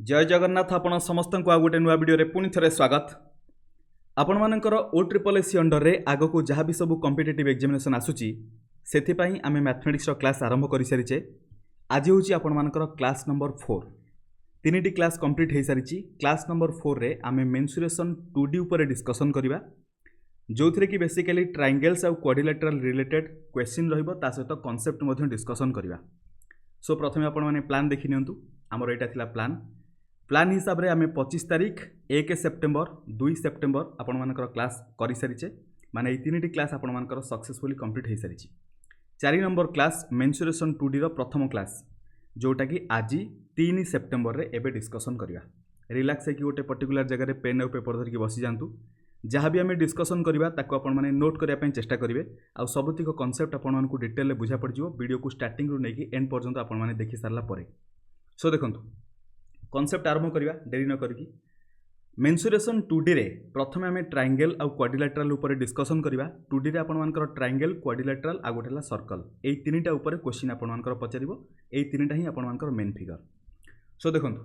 जय जगन्नाथ आपण समस्त को गोटे नुआ वीडियो पुणी थे स्वागत। आपण मानकर OSSC अंडर रे आग को जहाँ भी सब कॉम्पिटिटिव एग्जामिनेशन आसूची सेथिपाई आमे मैथमेटिक्स क्लास आरंभ कर सारी। आज हूँ आपण मानकर क्लास नंबर 4 तीन क्लास कंप्लीट हो सारी। क्लास नंबर 4 रे आमे मेंसुरेशन 2D उपरे डिस्कसन करबा जो थे कि बेसिकली ट्रायंगल्स आउ क्वाड्रिलेटरल रिलेटेड क्वेश्चन रहिबो ता सहित कांसेप्ट मध्य डिस्कसन करबा। सो प्रथमे आपण माने प्लान देखि नियंतु। हमर एटा थिला प्लान हिसाब रे आमे 25 तारीख 1 सेप्टेम्बर 2 सेप्टेम्बर आपण मानकर क्लास करि सारिचे माने ए तीनटी क्लास आपण मानकर सक्सेसफुली कंप्लीट हो सारी। 4 नंबर क्लास मेंसुरेशन 2D रो प्रथम क्लास जोटा कि आज 3 सेप्टेम्बर रे एबे डिस्कसन करबा। रिलैक्स है कि गोटे पर्टिकुलर जगह रे पेन और पेपर धरिक बसी जांतु। जहाँ भी आम डिस्कसन करबा ताको आपण माने नोट करिया पय चेष्टा करिवे आ सबतिक कांसेप्ट आपण मानकु डिटेल ले बुझा पड़ जिवो। वीडियो को स्टार्टिंग रु नेकी एंड पर्यंत आपण माने देखि सारला परे। सो देखंतु कांसेप्ट आरंभ करबा डेरी न करिकी। मेंसुरेशन 2D रे प्रथमे आम ट्रायंगल आउ क्वाड्रिलेटरल ऊपर डिस्कसन करबा। 2D रे आपण मानकर ट्रायंगल क्वाड्रिलेटरल आ गोटेला सर्कल एई तीनटा ऊपर क्वेश्चन आपण मानकर पचारिबो। एई तीनटा ही आपण मानकर मेन फिगर। सो देखंतु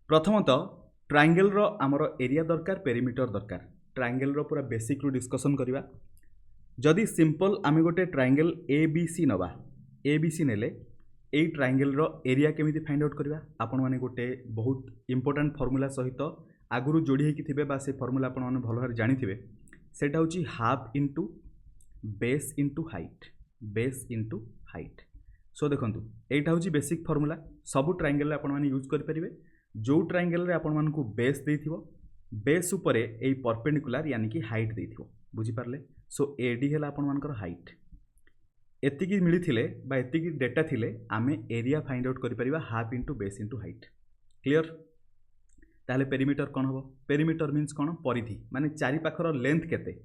प्रथमतः ट्रायंगल रो हमर एरिया दरकार पेरीमीटर दरकार। ट्रायंगल रो पूरा बेसिक रु डिस्कसन करबा। जदि सिंपल आम गोटे ट्रायंगल ABC नबा ABC नेले एई ट्रायंगल रो एरिया केमिति फाइंड आउट करबा। आपण माने गोटे बहुत इंपोर्टेंट फार्मूला सहित आगुरु जोड़ी हेकि थिबे बा से फार्मूला आपण माने भलो भाबे जानि थिबे। सेटा होची half into base into height base into height. So देखंतु एटा होची बेसिक फार्मूला सब ट्रायंगल रे आपण माने यूज कर परिबे। जो ट्रायंगल रे आपण मानकु बेस देथिबो बेस उपरे एई परपेंडिकुलर यानी कि हाइट देथिबो। बुझी पारले। सो AD हैला आपण मानकर हाइट एतिकी मिली थिले बा एतिकी डेटा थिले आमे एरिया फाइंड आउट करि परिबा half into base into height. Clear. ताले पेरीमीटर कोन हबो। पेरीमीटर मींस कोन परिधि माने चारि पाखर लेंथ केते।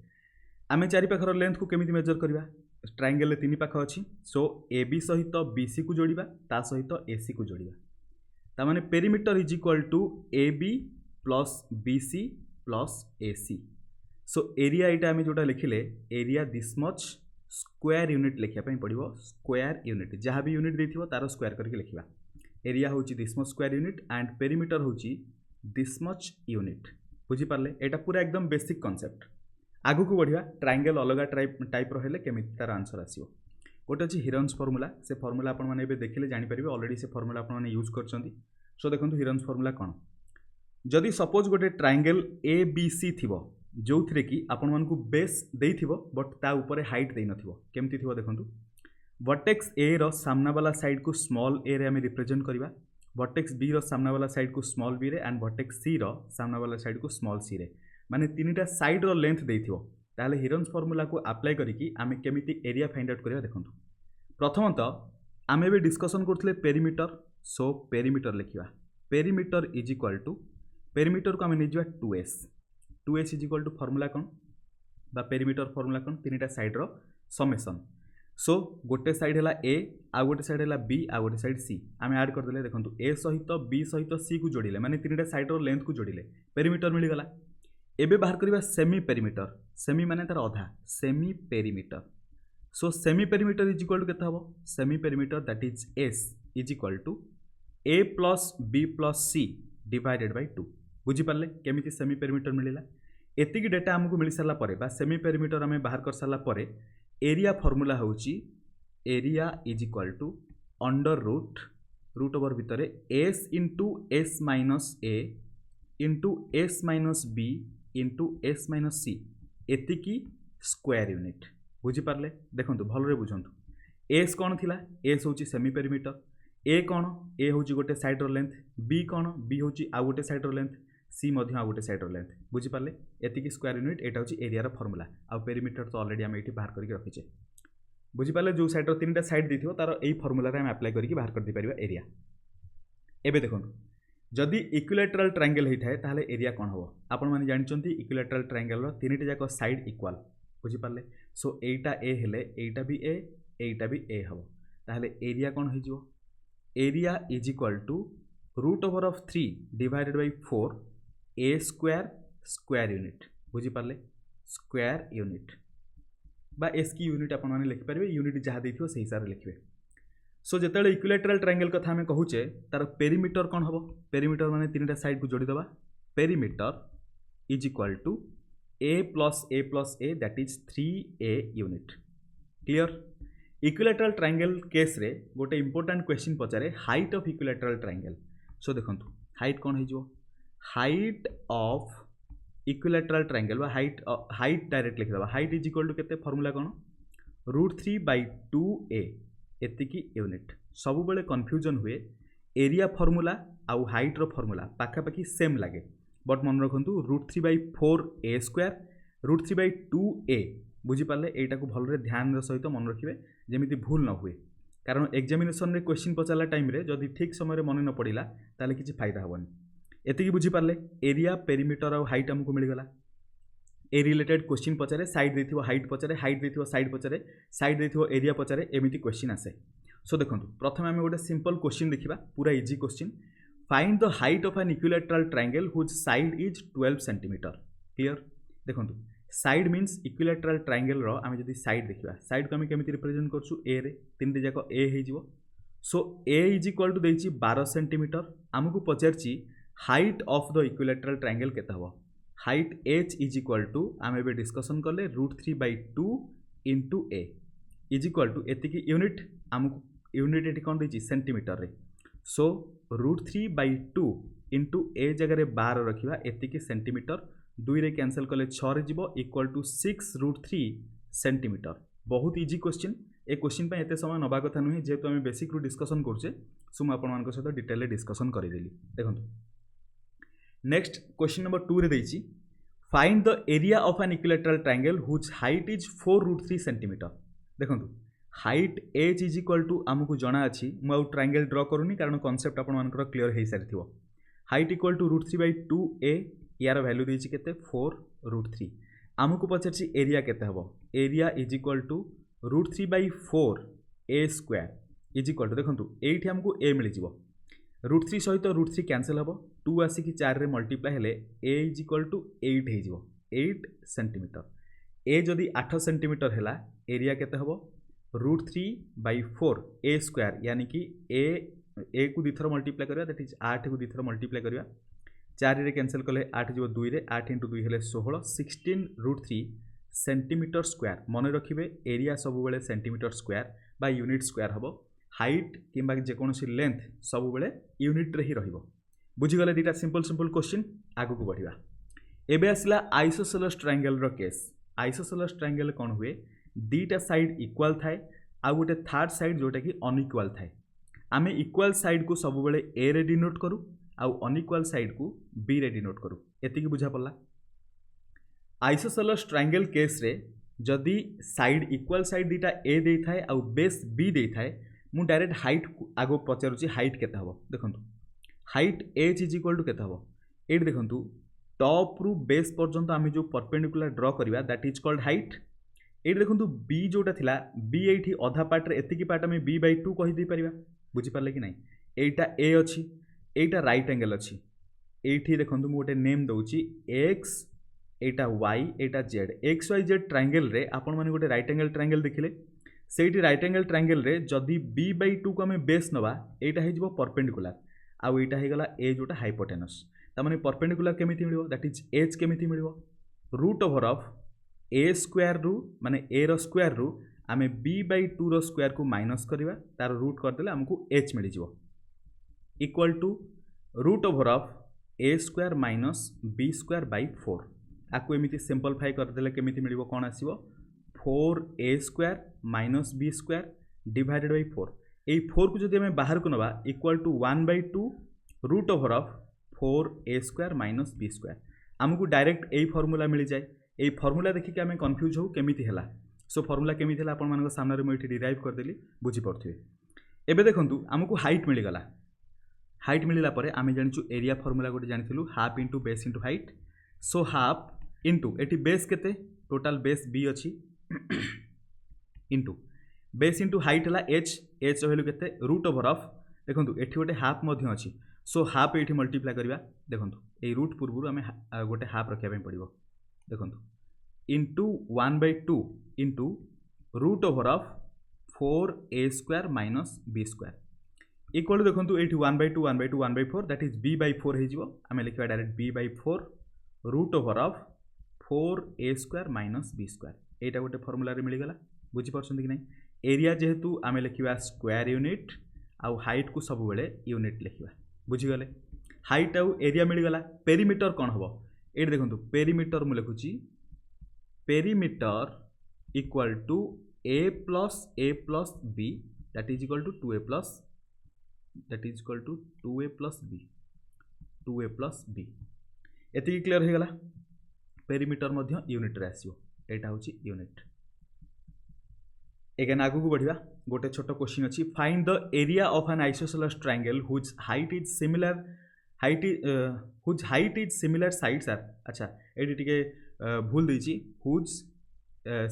आमे चारि पाखर लेंथ को केमिति मेजर करबा। ट्रायंगल रे तीन पाख अछि। सो AB सहित BC को जोड़िबा ता सहित AC को जोड़िबा ता माने perimeter is equal to AB plus BC plus AC। So area एटा आमे जोटा लिखिले area this much square unit लिखिया पई पड़िबो। स्क्वायर यूनिट जहाँ भी यूनिट देथिबो तार स्क्वायर करके लिखिबा। एरिया होची this much square unit and perimeter होची दिस मच यूनिट। बुझी पारले। एटा पूरा एकदम बेसिक कांसेप्ट। आगु को बढ़िया ट्रायंगल अलग टाइप रो हेले केमिति तार आंसर आसीबो। गोटे अछि हिरन्स फार्मूला। से फार्मूला आपण माने एबे देखिले जानि परिबे। ऑलरेडी से फार्मूला आपण माने यूज करछंती। सो देखंतु हिरन्स फार्मूला कोन। जदि सपोज गोटे ट्रायंगल ABC थिबो जो थे कि आपण मानकु बेस देथिबो बट ता ऊपर हाइट दे नथिबो। केमति थिबो देखंतु वर्टेक्स A रो सामना वाला साइड को स्मॉल a रे हम रिप्रेजेंट करबा। वर्टेक्स B रो सामना वाला साइड को स्मॉल b रे एंड वर्टेक्स C रो सामना वाला साइड को स्मॉल c रे माने तीनटा साइड रो लेंथ देथिबो। ताले हिरन्स फार्मूला को अप्लाई करिकि आमे केमिति एरिया फाइंड आउट करबा देखंतु। प्रथमतः आमे बे डिस्कशन करथले पेरीमीटर। सो पेरीमीटर लिखिबा। Perimeter is equal to perimeter को आमे निजवा 2s is equal to formula कोन बा पेरीमीटर फार्मूला कोन तीनटा साइड रो समेशन। सो गोटे साइड हैला A आ गोटे साइड हैला B आ गोटे साइड C। आमे ऐड कर देले देखंतु A सहित B सहित C को जोड़िले माने तीनटा साइड रो लेंथ को जोड़िले पेरीमीटर मिली गला। एबे बाहर करबा सेमी पेरीमीटर। सेमी माने तार आधा semi perimeter. So semi perimeter is equal to केता हबो। Semi perimeter that is S is equal to A plus B plus C divided by 2। बुझी पारले केमिति सेमी पेरीमीटर मिलिला। एतिकी डेटा हमको मिल सारला परे बा सेमी पेरीमीटर हमें बाहर कर सारला परे एरिया फार्मूला होची area is equal to under root over भितरे S into S minus A into S minus B into S minus C एतिकी स्क्वायर यूनिट। बुझी पारले। देखंतु भलरे बुझंतु S कोन थिला S होची semi perimeter. A cone A होची गोटे साइड रो लेंथ B कोन B होची आ गोटे साइड रो लेंथ C मध्य आ गोटे साइड रो लेंथ। बुझी पारले। एतिकी स्क्वायर यूनिट एटा होची एरिया रो फार्मूला। आ पेरीमीटर तो ऑलरेडी हम एठी बाहर करके रखिचे। बुझी पारले। जो साइड रो तीनटा साइड देथिबो तार एई फार्मूला रे हम अप्लाई करके बाहर कर दे परिबा एरिया। एबे देखंतु जदि इक्विलैटरल ट्रायंगल हेइ थाए ताले एरिया कोन हबो। आपण माने जानिचंती इक्विलैटरल ट्रायंगल रो तीनटा जाक साइड इक्वल। बुझी पारले। सो एटा A हेले एटा भी A एटा भी A हबो ताले एरिया कोन होई जिवो। Area is equal to root over of 3 divided by 4 A square square unit. बुझी पारले। स्क्वायर यूनिट बा S की यूनिट आपण माने लिखि परिबे। यूनिट जहा देथिबो सही हिसाब रे लिखिबे। सो जिते इक्विलेटराल ट्रायंगल कथा आम कहूचे तार पेरीमीटर कौन हम पेरीमीटर माने तीन साइड को जोड़ीदेवा perimeter is equal to a plus a that is 3a unit clear equilateral triangle case रे गोटे इंपोर्टेंट क्वेश्चन पचारे height of equilateral triangle so देखंतु हाइट कौन हो height of equilateral triangle height direct लिखिदेवा हाइट इज इक्वल टू केते formula कौन √3/2a एतिकी यूनिट सब बेले कन्फ्यूजन हुए एरिया फॉर्मूला आउ हाइट रो फॉर्मूला पाखापाखि सेम लगे बट मन रखु √3/4a² √3/2a बुझीपारे यटा को भल ध्यान सहित मन रखिए जमी भूल न हुए कारण एग्जामिनेशन रे क्वेश्चन पचारा टाइम रे जदि ठीक समय मन न पड़ा ताले किसी फायदा हेनी एतिकी बुझीपारे एरिया पेरीमीटर आउ हाइट आमको मिलगला ए रिलेटेड क्वेश्चन पचारे साइड देथिबो हाइट पचारे हाइट देथिबो साइड पचारे साइड देथिबो एरिया पचारे एमिति क्वेश्चन आसे सो देखंतु प्रथम आमे गोटे सिंपल क्वेश्चन देखिबा पूरा easy question find the height of an equilateral triangle whose side is 12 centimetre clear देखंतु साइड मीन्स इक्विलेटरल ट्रायंगल रो आमे जदी साइड देखिबा साइड को आमे केमिति रिप्रेजेंट करछु ए रे तीन जाक ए हे जिवो so a is equal to देछि 12 सेंटीमीटर आमको पचारछि height of the equilateral triangle केते हबो height h is equal to आम ए डिस्कसन कले √3/2 into a is equal to एतिकी यूनिट आमको यूनिट ये कौन देछि सेंटीमीटर रे सो √3/2 इंटू ए जगह 12 रखा एतिकी सेंटीमीटर 2 रे कैंसल कले 6 रे जीवो इक्वल टू 6√3 सेंटीमीटर बहुत इजी क्वेश्चन ए क्वेश्चन पे एते समय नबा कथा नुहे जेहेतु आम बेसिक रू डिस्कसन करछे सो मु आपन मानक सहित डिटेल डिस्कसन करिदेली देखंतु नेक्स्ट क्वेश्चन नंबर 2 रे देछि find the area of an equilateral triangle whose height is 4√3 centimetre देखंतु height h is equal to आमको जना अछि मु आउ ट्रायंगल ड्रा करूनी कारण कांसेप्ट आपन मानकर क्लियर हे सारिथिबो हाइट इक्वल टू √3/2a यार वैल्यू देछि केते 4√3 आमको पछरछि एरिया केते हबो area is equal to √3/4a² is equal to देखंतु एठी हमको a मिलि जिवो √3 सहित √3 कैंसल हम 2 आसिक 4 रे मल्टीप्लाई हेले a इज इक्वल टू 8 हो 8 सेंटीमीटर a जदि 8 सेंटीमीटर है एरिया केते हबो √3/4a² यानी कि a को दुई थर मल्टीप्लाई करवा दैट इज 8 को दुई थर मल्टीप्लाई करवा 4 रे कैंसल कले 8 जीव 2 रे 8 × 2 हेले 16 16√3 सेंटीमीटर स्क्वायर मन रखिए एरिया सब बेले सेंटीमीटर स्क्वायर बा यूनिट स्क्वायर हम हाइट किंबा जेकोसी लेंथ सब बेले यूनिट रे ही रहिबो बुझीगले दीटा सिंपल सिंपल क्वेश्चन आगु को बढ़िया एबे आसला आइसोसेलेस ट्रायंगल रो केस आइसोसेलेस ट्रायंगल कौन हुए दीटा साइड इक्वल थाए आ गोटे थर्ड साइड जोटा कि अनइक्वल थाए आमे इक्वल साइड को सब बेले ए रे डिनोट करू आउ अनइक्वल साइड को बी रे डिनोट करू एतिकी बुझा पड़ला आइसोसेलेस ट्रायंगल केस रे जदि साइड इक्वल साइड दीटा ए दे थाए आउ बेस बी दे थाए मु डायरेक्ट हाइट आगो पचारुची हाइट केते हबो देखंतु height h is equal to केते हबो एट देखंतु टॉप रु बेस पर्यंत आमे जो परपेंडिकुलर ड्रॉ करिवा दैट इज कॉल्ड हाइट एट देखंतु b जोटा थिला b एठी अधा पार्ट रे एतिकी पार्ट आमे b/2 कहि दै परिबा बुझी पारले कि नै एटा a अछि एटा राइट एंगल अछि एठी देखंतु मु गोटे नेम दउची x एटा y एटा z xyz ट्रायंगल रे आपण माने गोटे राइट एंगल ट्रायंगल देखिले सेठी राइट एंगल ट्रायंगल रे जदि b/2 को आमे बेस नबा एटा हे जिवो परपेंडिकुलर आउ एटा हे गला a जोटा हाइपोटेनस त माने परपेंडिकुलर केमिति मिलिवो दैट इज h केमिति मिलिवो root over of a square रु माने a रो स्क्वायर रु आमे b/2 रो स्क्वायर को माइनस करबा तार रूट कर देले हमकु h मिलि जिवो equal to root over of a square minus b square by 4 आकु एमिति सिंपलीफाई कर देले केमिति मिलिवो कोन आसीबो 4a square minus b square divided by 4 ए 4 को जदि हमें बाहर को नबा equal to 1/2 root over of 4a square minus b square आमको डायरेक्ट ए फॉर्मूला मिल जाए ए फॉर्मूला देखिक आम कन्फ्यूज हो केमिति हैला सो फॉर्मूला केमिति हैला आपण मानक सामने मुझे डिराइव करदेली बुझी पड़थिबे एबे देखंतु आमको हाइट मिल गला हाइट मिलला परे आमे जानिचु एरिया फॉर्मूला गोटे जानिथिलु half into base into height so half into एटी बेस केते टोटल बेस b अछि इंटू बेस इंटू हाइट है h वैल्यू केते रूट ओवर ऑफ देखो ये गोटे हाफ मध्य अच्छी सो हाफ ये मल्टीप्लाई करवा देखो ये रूट पूर्व आम गोटे हाफ रखा पड़ो देखो into 1/2 into root over of 4a² minus b square equal देखो ये 1/2 1/2 1/4 दैट इज b/4 हो आम लिखा direct b/4 root over of 4a² minus b square यहाँ गोटे फर्मूला मिलगला बुझीपार कि नहीं एरिया जेहेतु आम लिखा स्क्वायर यूनिट आउ हाइट को सब बेले यूनिट लिखा बुझीगले हाइट आउ एरिया मिलगला पेरीमीटर कौन हम ये देखो पेरीमीटर मुझे लिखुची perimeter equal to a plus b that is equal to 2a plus b एति क्लियर हो गला पेरीमीटर मध्य यूनिट रे आसीबो एटा होची यूनिट एगेन आगु को बढ़िया गोटे छोट क्वेश्चन अछि find the area of an isosceles triangle whose height is similar sides are अच्छा एटी टिके भूल देछि whose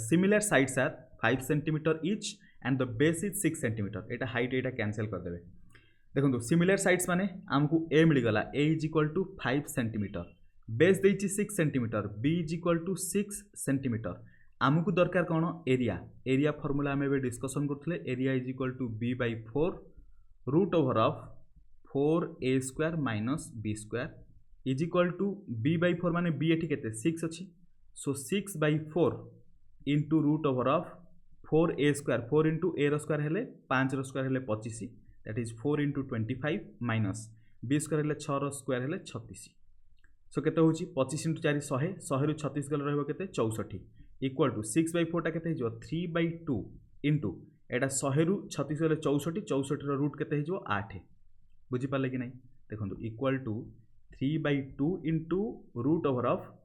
similar sides are 5 centimetre each and the base is 6 centimetre एटा हाइट एटा कैंसिल कर देबे देखो सिमिलर साइड्स माने आमको ए मिलगला a is equal to 5 centimetre base देछि 6 centimetre b is equal to 6 centimetre आमको दरकार कौन एरिया फॉर्मूला आम ए डिस्कसन करथले area is equal to b/4 root over of 4a² minus b square is equal to b/4 माने b एठी केते 6 अछि so 6/4 into root over of 4a² 4 into a रो स्क्वायर हेले 5 रो स्क्वायर हेले 25 that is 4 into 25 minus b square हेले 6 रो square हेले 36 सो केते होची 25 इंटू 4 100 100 रु 36 गल रहबो केते 64 इक्वल टू 6/4 टा केते हिजो 3/2 इंटू एटा 100 रु 36 गले 64 64 रो रूट केते हिजो 8 बुझी पाले कि नहीं देखंतु equal to 3/2 into root over of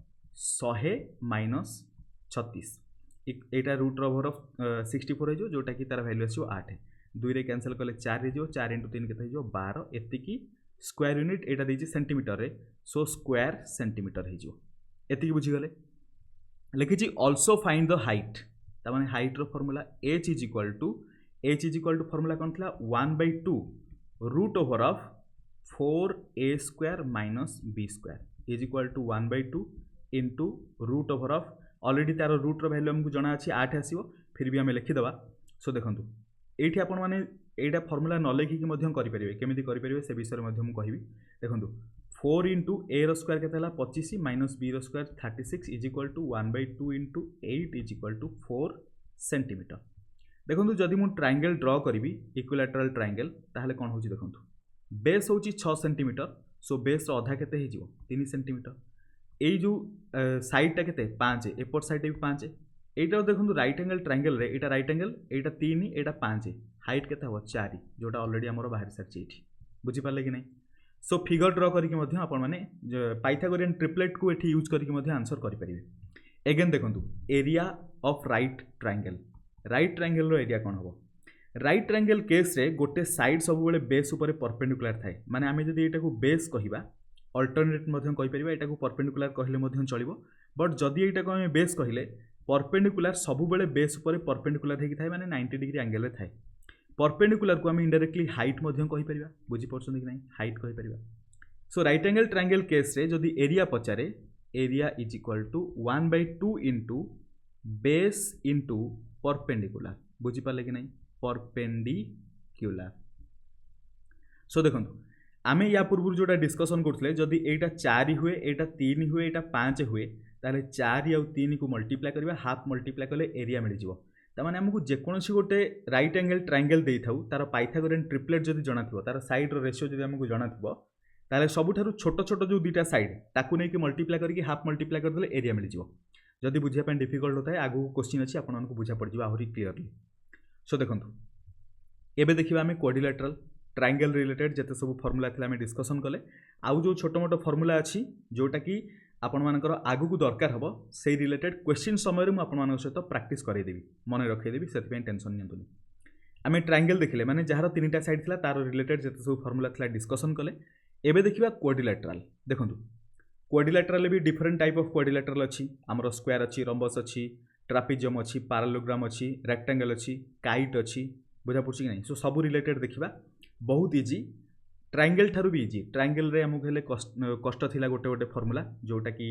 100 minus 36 एटा रूट ओवर ऑफ 64 हो जोटा कि तार वैल्यू आसो 8 2 रे कैंसिल कले 4 हो 4 इंटू 3 केते हो 12 एतिकी स्क्वायर यूनिट एटा देछि सेंटीमीटर रे सो स्क्वायर सेंटीमीटर हो एतिकी बुझी गले लिखी ऑल्सो फाइंड द हाइट तार हाइट रो formula h is equal to formula कौन था 1/2 root over of 4a² minus b square is equal to 1/2 into root over of already तार रूट रो वैल्यू हमको जना अछि 8 आसीबो फिर भी हमें लिखिदेवा सो देखंतु एठी आपण माने एटा फॉर्मूला न लिखिकी मध्यम करि परिबे केमिति करि परिबे से विषय मध्यम कहबी देखंतु 4 इंटू a रो स्क्वायर केते हला 25 माइनस b रो square 36 is equal to 1/2 into 8 is equal to 4 centimetre देखंतु जदि मु ट्रायंगल ड्रॉ करिवि इक्विलैटरल ट्रायंगल ताहले कोन होची देखंतु बेस होची 6 सेंटीमीटर सो बेस रो आधा केते हिजिवो 3 सेंटीमीटर एई जो साइड टा केते 5 एपट साइड भी 5 एटा देखंतु राइट एंगल ट्रायंगल रे एटा राइट एंगल एटा 3 एटा 5 हाइट केते हो 4 जोटा ऑलरेडी हमरो बाहर सारची एठी बुझी पाले कि नहीं सो फिगर ड्रॉ करके मध्य आपण माने पाइथागोरियन ट्रिपलेट को एठी यूज करके मध्य आंसर करि परिबे अगेन देखंतु एरिया ऑफ राइट ट्रायंगल रो एरिया कोन हो राइट ट्रायंगल केस रे गोटे साइड सब बेले बेस ऊपर परपेंडिकुलर थाए माने आमे जदी एटा को बेस कहिबा अल्टरनेट मध्यम कहि परिबा एटा को परपेंडिकुलर कहले मध्यम चलिबो बट जदी एटा को आमे बेस कहिले परपेंडिकुलर सब बेले बेस ऊपर परपेंडिकुलर हेकि थाए माने 90 डिग्री एंगल रे थाए परपेंडिकुलर को आमे इनडायरेक्टली हाइट मध्यम कहि परिबा बुझी परछन कि नहीं हाइट कहि परिबा so right angle triangle case रे जदी एरिया पचारे area is equal to 1/2 into base into perpendicular बुझी पाले कि नहीं परपेंडिकुलर सो देखंतु आमे या पूर्व जोटा डिस्कसन करथले जदी एटा 4 हुए एटा 3 हुए एटा 5 हुए ताले 4 और 3 को मल्टीप्लाई करबा हाफ मल्टीप्लाई कले एरिया मिल जिवो त माने हमकु जे कोनोसी गोटे राइट एंगल ट्रायंगल देई थाउ तार पाइथागोरियन ट्रिपलेट जदी जणा थिबो तार साइड रो रेशियो जदी हमकु जणा थिबो ताले सबुठारु छोट छोट जो दुटा साइड ताकू नै कि मल्टीप्लाई करके हाफ मल्टीप्लाई कर देले एरिया मिल जिवो जदी बुझिया पे डिफिकल्ट होता है आगु क्वेश्चन अछि आपन मानकु बुझा पड़ जिवो आहुरी क्लियरली सो देखंतु एबे देखिबा हमें क्वाड्रिलेटरल ट्रायंगल रिलेटेड जते सब फॉर्मूला थिला हमें डिस्कसन कले आउ जो छोट मोट फॉर्मूला अछि जोटा कि आपण मानकर आगु को दरकार हबो से रिलेटेड क्वेश्चन समय रे मु आपण मानक सहित प्रैक्टिस करै देबी मने रखै देबी सेति पे टेंशन नियंतुनी आमे ट्रायंगल देखिले माने जहार तीनटा साइड थिला तार रिलेटेड जते सब फॉर्मूला थिला डिस्कसन कले एबे देखिबा क्वाड्रिलेटरल देखंतु क्वाड्रिलेटरल भी डिफरेंट टाइप ऑफ क्वाड्रिलेटरल अछि हमरो स्क्वायर अछि रंबस अछि ट्रापेजियम अछि पैरेललोग्राम अछि रेक्टेंगल अछि काइट अछि बुझा पड़छि कि नहीं सो सब रिलेटेड देखिबा बहुत इजी ट्रायंगल ठारू भी इजी ट्रायंगल रे हमक हेले कष्ट थिला गोटे गोटे फॉर्मूला जोटा कि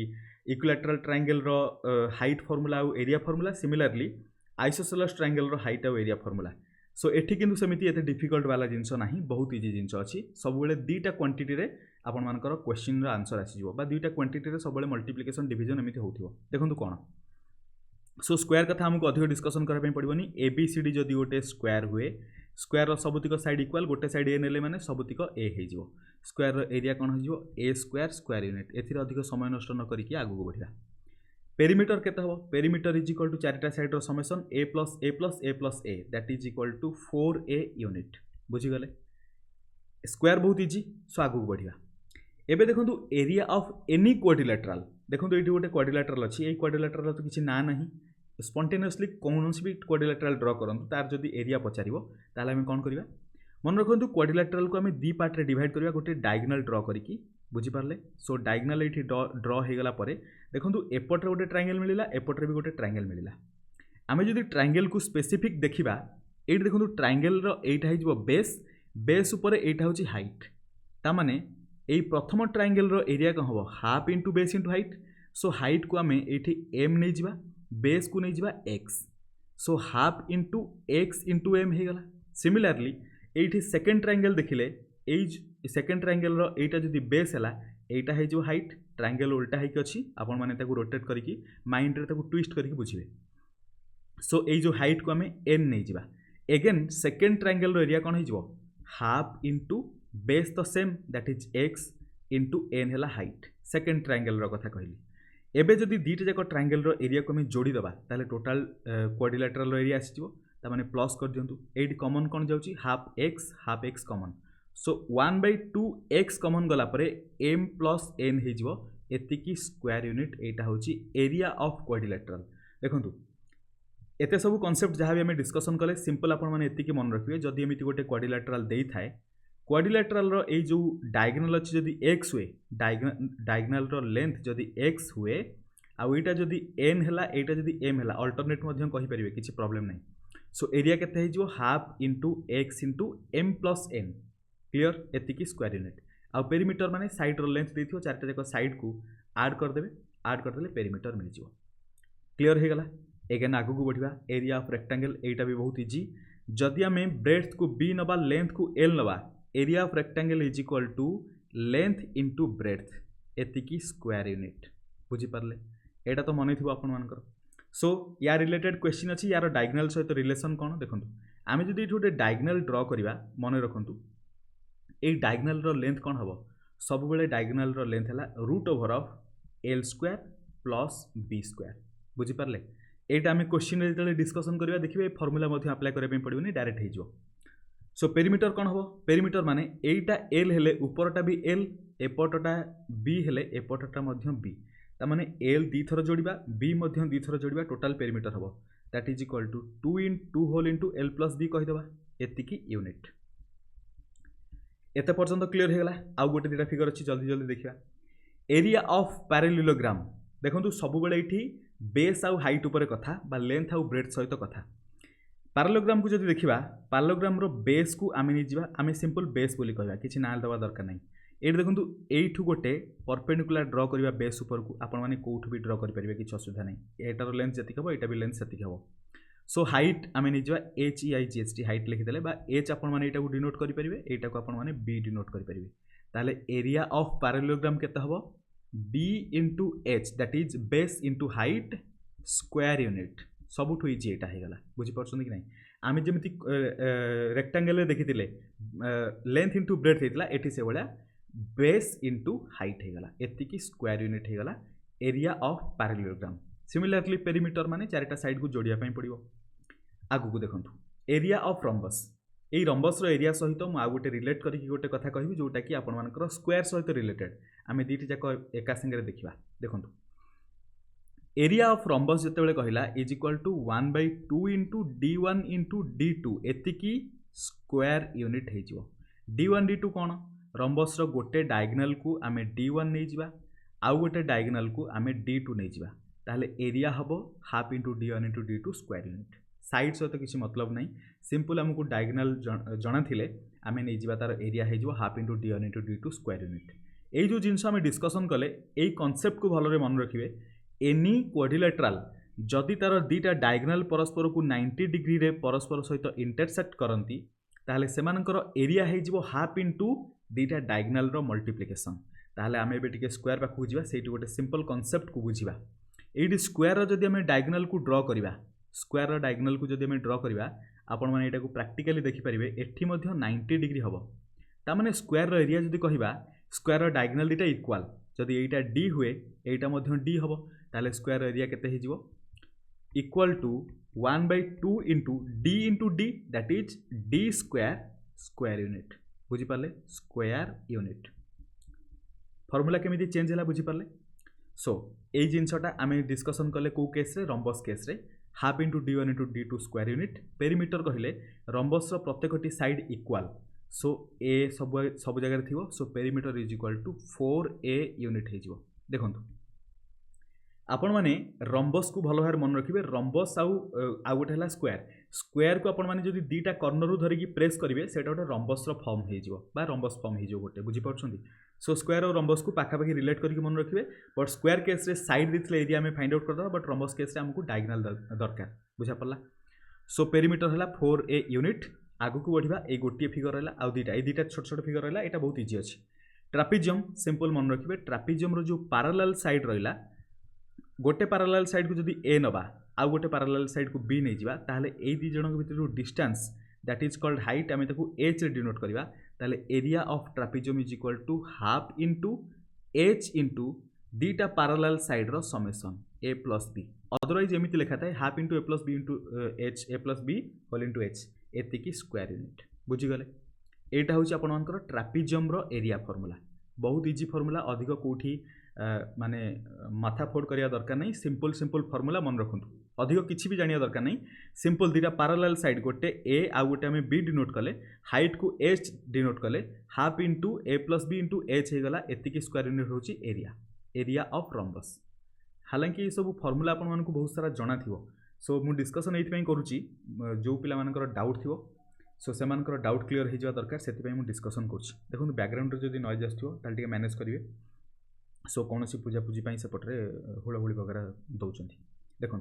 इक्विलैटरल ट्रायंगल रो हाइट फॉर्मूला और area formula similarly isosceles triangle रो हाइट और एरिया फॉर्मूला सो एठी किंतु सेमिति एते डिफिकल्ट वाला जिंस नाही बहुत इजी जिंस अछि सब बेले दुईटा क्वांटिटी रे आपण मानकर क्वेश्चन रो आंसर आसी जिवो बा दुईटा क्वांटिटी रे सब बेले मल्टीप्लिकेशन डिवीजन एमिति होथिवो देखंतु कोन सो स्क्वायर कथा हमको अधिक डिस्कशन करबे पड़िबोनी एबीसीडी जदि गोटे स्क्वायर हुए स्क्वायर रो सबुतिक साइड इक्वल गोटे साइड ए नेले माने सबुतिक ए हे जिवो स्क्वायर रो एरिया कोन हो जिवो ए स्क्वायर स्क्वायर यूनिट एथिर अधिक समय नष्ट न करिकि आगु बढ़िया पेरीमीटर केते हबो पेरीमीटर इज इक्वल टू चारिटा साइड रो summation a plus a plus a plus a that is equal to 4a unit बुझी गले स्क्वायर बहुत इजी सो आगु बढ़िया एबे देखंतु एरिया ऑफ एनी क्वाड्रिलेटरल देखंतु एठी गोटे क्वाड्रिलेटरल अछि ए क्वाड्रिलेटरल तो किछि ना नाही स्पॉन्टेनियसली कोनोसी भी क्वाड्रिलेटरल ड्रा करंतु तार जदि एरिया पचारिबो ताले हम कोन करिवा मन रखंतु क्वाड्रिलेटरल को हम दी पार्ट रे डिवाइड करिवा गोटे डायगोनल ड्रा करिकि बुझी पारले सो डायगोनल एठी ड्रा हे गला परे देखंतु एपट रे गोटे ट्रायंगल मिलिला एपट रे भी गोटे ट्रायंगल मिलिला आमे जदि ट्रायंगल को स्पेसिफिक देखिबा एठी देखंतु ट्रायंगल रो एटा हे जिवो बेस बेस ऊपर एटा होची हाइट ता माने एई प्रथम ट्रायंगल रो एरिया कम हबो half into base into height so height को आमे एठी m नै जिबा बेस को नै जिबा x so half into x into m हे गला सिमिलरली एठी सेकंड ट्रायंगल देखिले एई सेकंड ट्रायंगल रो एटा जदि बेस हला एटा हे जो हाइट ट्रायंगल उल्टा हे कि अछि आपण माने ताको रोटेट करिकि माइंड रे ताको ट्विस्ट करिकि बुझिबे सो एई जो हाइट को आमे n नै जिबा अगेन सेकंड ट्रायंगल रो एरिया कोन हे जिवो हाफ इनटू बेस तो same that is x into n हला हाइट सेकंड ट्रायंगल रो कथा कहली एबे जदि दीटा जाक ट्रायंगल रो एरिया को हम जोड़ी दबा ताले टोटल क्वाड्रिलेटरल रो एरिया आसी जिवो ता माने प्लस कर दियंतु एडी कॉमन कोन जाउची half x common so 1/2 x common गला परे m प्लस n हे जिवो एतिकी स्क्वायर यूनिट एटा होची एरिया ऑफ क्वाड्रिलेटरल देखंतु एते सब कांसेप्ट जहां भी हम डिस्कशन कले सिंपल आपण माने एतिकी मन रखिबे जदि एमिति गोटे क्वाड्रिलेटरल देई थाए क्वाड्रिलेटरल रो ए जो डायगोनल अछि जदि x हुए डायगोनल रो लेंथ जदि x हुए आ एटा जदि n हला एटा जदि m हला अल्टरनेट मध्यम कहि परिबे किछि प्रॉब्लम नै सो एरिया केते हे जो half into x into m plus n clear एतिकी स्क्वायर यूनिट आ पेरीमीटर माने साइड रो लेंथ देथियो चारटा जाक साइड को ऐड कर देले पेरीमीटर मिल जिवो क्लियर हे गला अगेन आगु को बढ़िबा एरिया ऑफ रेक्टेंगल एटा भी बहुत इजी जदि हमें ब्रेड्थ को b नबा लेंथ को l नबा area of rectangle is equal to length into breadth एतिकी स्क्वायर यूनिट बुझी पारले एटा तो मने थिबो आपण मानकर सो या रिलेटेड क्वेश्चन अछि यार डायगोनल सहित रिलेशन कोन देखंतु आमे जदि एठो डायगोनल ड्रा करिबा मने रखंतु ए डायगोनल रो लेंथ कोन हबो सब बेले डायगोनल रो लेंथ हला root over of l square plus b square बुझी पारले एटा आमे क्वेश्चन रे जले डिस्कशन करिबा देखिबे फार्मूला मध्ये अप्लाई करबे पड़िबनी डायरेक्ट हे जो सो पेरीमीटर कौन हम पेरीमीटर माने एटा एल हेले ऊपरटा भी एल एपटटा बी हेले एपटटा मध्य बी ता माने एल दी थर जोड़िबा बी मध्य दी थर जोड़िबा टोटल पेरीमीटर हबो that is equal to 2 in 2 whole into l plus b कहि देबा एतिकी यूनिट एते पर्यंत क्लियर हे गला आ गोटे दिटा फिगर अछि जल्दी जल्दी देखिबा एरिया ऑफ पैरेललोग्राम देखंतु सब बेले एठी बेस आ हाइट ऊपर कथा बा लेंथ आ ब्रेड्थ सहित कथा पैरेललोग्राम को जदि देखिबा पैरेललोग्राम रो बेस को आमे नि जिबा आमे सिंपल बेस बोली कहबा किछि नाल दबा दरकार नै एठी देखंतु एठु गोटे परपेंडिकुलर ड्रा करिबा बेस ऊपर को आपण माने कोठु भी ड्रा करि परिबे किछि असुविधा नै एटा रो लेंथ जति कहबो एटा भी लेंथ जति कहबो सो हाइट आमे नि जिबा h e i g h t height लिखि देले बा h आपण माने एटा को डिनोट करि परिबे एटा को आपण माने b डिनोट करि परिबे ताले एरिया ऑफ पैरेललोग्राम केते हबो b * h that is base * height square unit सबुठु इजी एटा हे गला बुझी परछन कि नै आमे जेमिति रेक्टेंगल रे देखितिले लेंथ इनटू ब्रेड्थ हेतला एठी से बळा बेस इनटू हाइट हे गला एतिकी स्क्वायर यूनिट हे गला area of parallelogram similarly perimeter माने चारटा साइड को जोड़िया पई पड़िबो आगु को देखंतु एरिया ऑफ रम्बस एई रम्बस रो एरिया सहित मु आ गोटे रिलेट करिकि गोटे कथा कहबी जोटा कि आपण मानकर स्क्वायर सहित रिलेटेड आमे दीटी जाक एका संगे देखिबा देखंतु एरिया ऑफ रम्बस जते बेले कहिला is equal to 1/2 into d1 into d2 एतिकी स्क्वायर यूनिट हे जिवो d1 d2 कोन रम्बस रो गोटे डायगोनल को आमे d1 नै जिबा आ गोटे डायगोनल को आमे d2 नै जिबा ताले एरिया हबो half into d1 into d2 square unit side सहित किसी मतलब नै सिंपल हमको डायगोनल जणा थिले आमे नै जिबा तार एरिया हे जिवो half into d1 into d2 square unit एई जो जिंस आमे डिस्कशन कले एई कांसेप्ट को भलो रे मन रखिबे एनी क्वाड्रिलेटरल जदि तार दीटा डायगोनाल परस्पर को 90 डिग्री रे परस्पर सहित इंटरसेक्ट करती ताहले सेमानकर एरिया हो हाफ इंटू दीटा डायगोनाल रो मल्टीप्लिकेशन। ताहले आमे एबे टिके स्क्वायर पाखु जिबा सेठी गोटे सिंपल कांसेप्ट को बुझिबा। एठी स्क्वायर रो जदि आमे डायगोनाल को ड्रॉ करिबा स्क्वायर रो डायगोनाल को जदि आमे ड्रॉ करिबा आपण माने एटा को प्रैक्टिकली देखि परिबे एठी मध्य 90 डिग्री हबो। ता माने स्क्वायर रो एरिया जदि कहिबा स्क्वायर रो डायगोनाल दीटा इक्वल जदि एटा d हुए एटा मध्य d हबो ताहले स्क्वायर एरिया केते हे जिवो equal to 1/2 into d that is d square unit. बुझी पाले स्क्वायर यूनिट फॉर्मूला केमिति चेंज हैला बुझी पाले। सो ए जिनसटा आमे डिस्कशन कले को केस रे रंबस केस रे half into d1 into d2 square unit. Perimeter कहले रंबस रो प्रत्येकटी साइड इक्वल सो ए सब जगह थिवो so perimeter is equal to 4a unit हे जिवो। देखंतु आपण माने रंबस को भलो भार मन रखिबे रंबस आउ गोटे हला स्क्वायर को आपण माने जदि दीटा कर्नर रु धरिकी प्रेस करिवे सेटा गोटे रंबस रो फॉर्म हे जिवो बा रंबस फॉर्म हे जिवो गोटे बुझी परछंदी। सो स्क्वायर और रंबस को पाखा पाखी रिलेट करके मन रखिबे बट स्क्वायर केस रे साइड दिथले एरिया में फाइंड आउट करदा बट रंबस केस रे हमकु डायगोनाल दरकार बुझा पड़ला। सो पेरीमीटर हला 4a यूनिट। आगु को बढ़िबा ए गोटिए फिगर रहला आ दीटा छोट छोट फिगर रहला एटा बहुत इजी अछि। ट्रापेजियम सिंपल मन रखिबे ट्रापेजियम रो जो पैरेलल साइड रहला गोटे पैरेलल साइड को जदि a नबा आ गोटे पैरेलल साइड को b नै जिबा ताहले ए दी जणक भितर जो distance that is called height आमे ताकू h रे डिनोट करबा ताहले area of trapezium is equal to half into h into दीटा पैरेलल साइड रो summation a plus b। Otherwise एमिति लिखा थाए half into a plus b into h a plus b whole into h एतिकी square unit. बुझी गले एटा होची आपण मानकर ट्रापेजियम रो एरिया फार्मूला। बहुत इजी फार्मूला अधिक कोठी माने माथा फोड़ करिया दरकार नहीं। सिंपल फार्मूला मन रखुंतु अधिक किछि भी जानिया दरकार नहीं। सिंपल दीटा पैरेलल साइड गोटे a आ गोटे हमें b डिनोट कले हाइट को h डिनोट कले half into a plus b into h हो गला एतिकी स्क्वायर यूनिट होची एरिया ऑफ रंबस। हालांकि ये सब फार्मूला आपण मानकु बहुत सारा जणा थिवो सो मु डिस्कशन एथि पई करूची जो पिला मानकर डाउट थिवो सो से मानकर डाउट क्लियर हो जावा दरकार सेति पई मु डिस्कशन करूची। देखो बैकग्राउंड रे जदी नॉइज आस्थिवो ताल टिके मैनेज करिवे। सो कौन सी पूजा पूजी से पटरे हुड़ाहुड़ी वगैरह दौरान देखो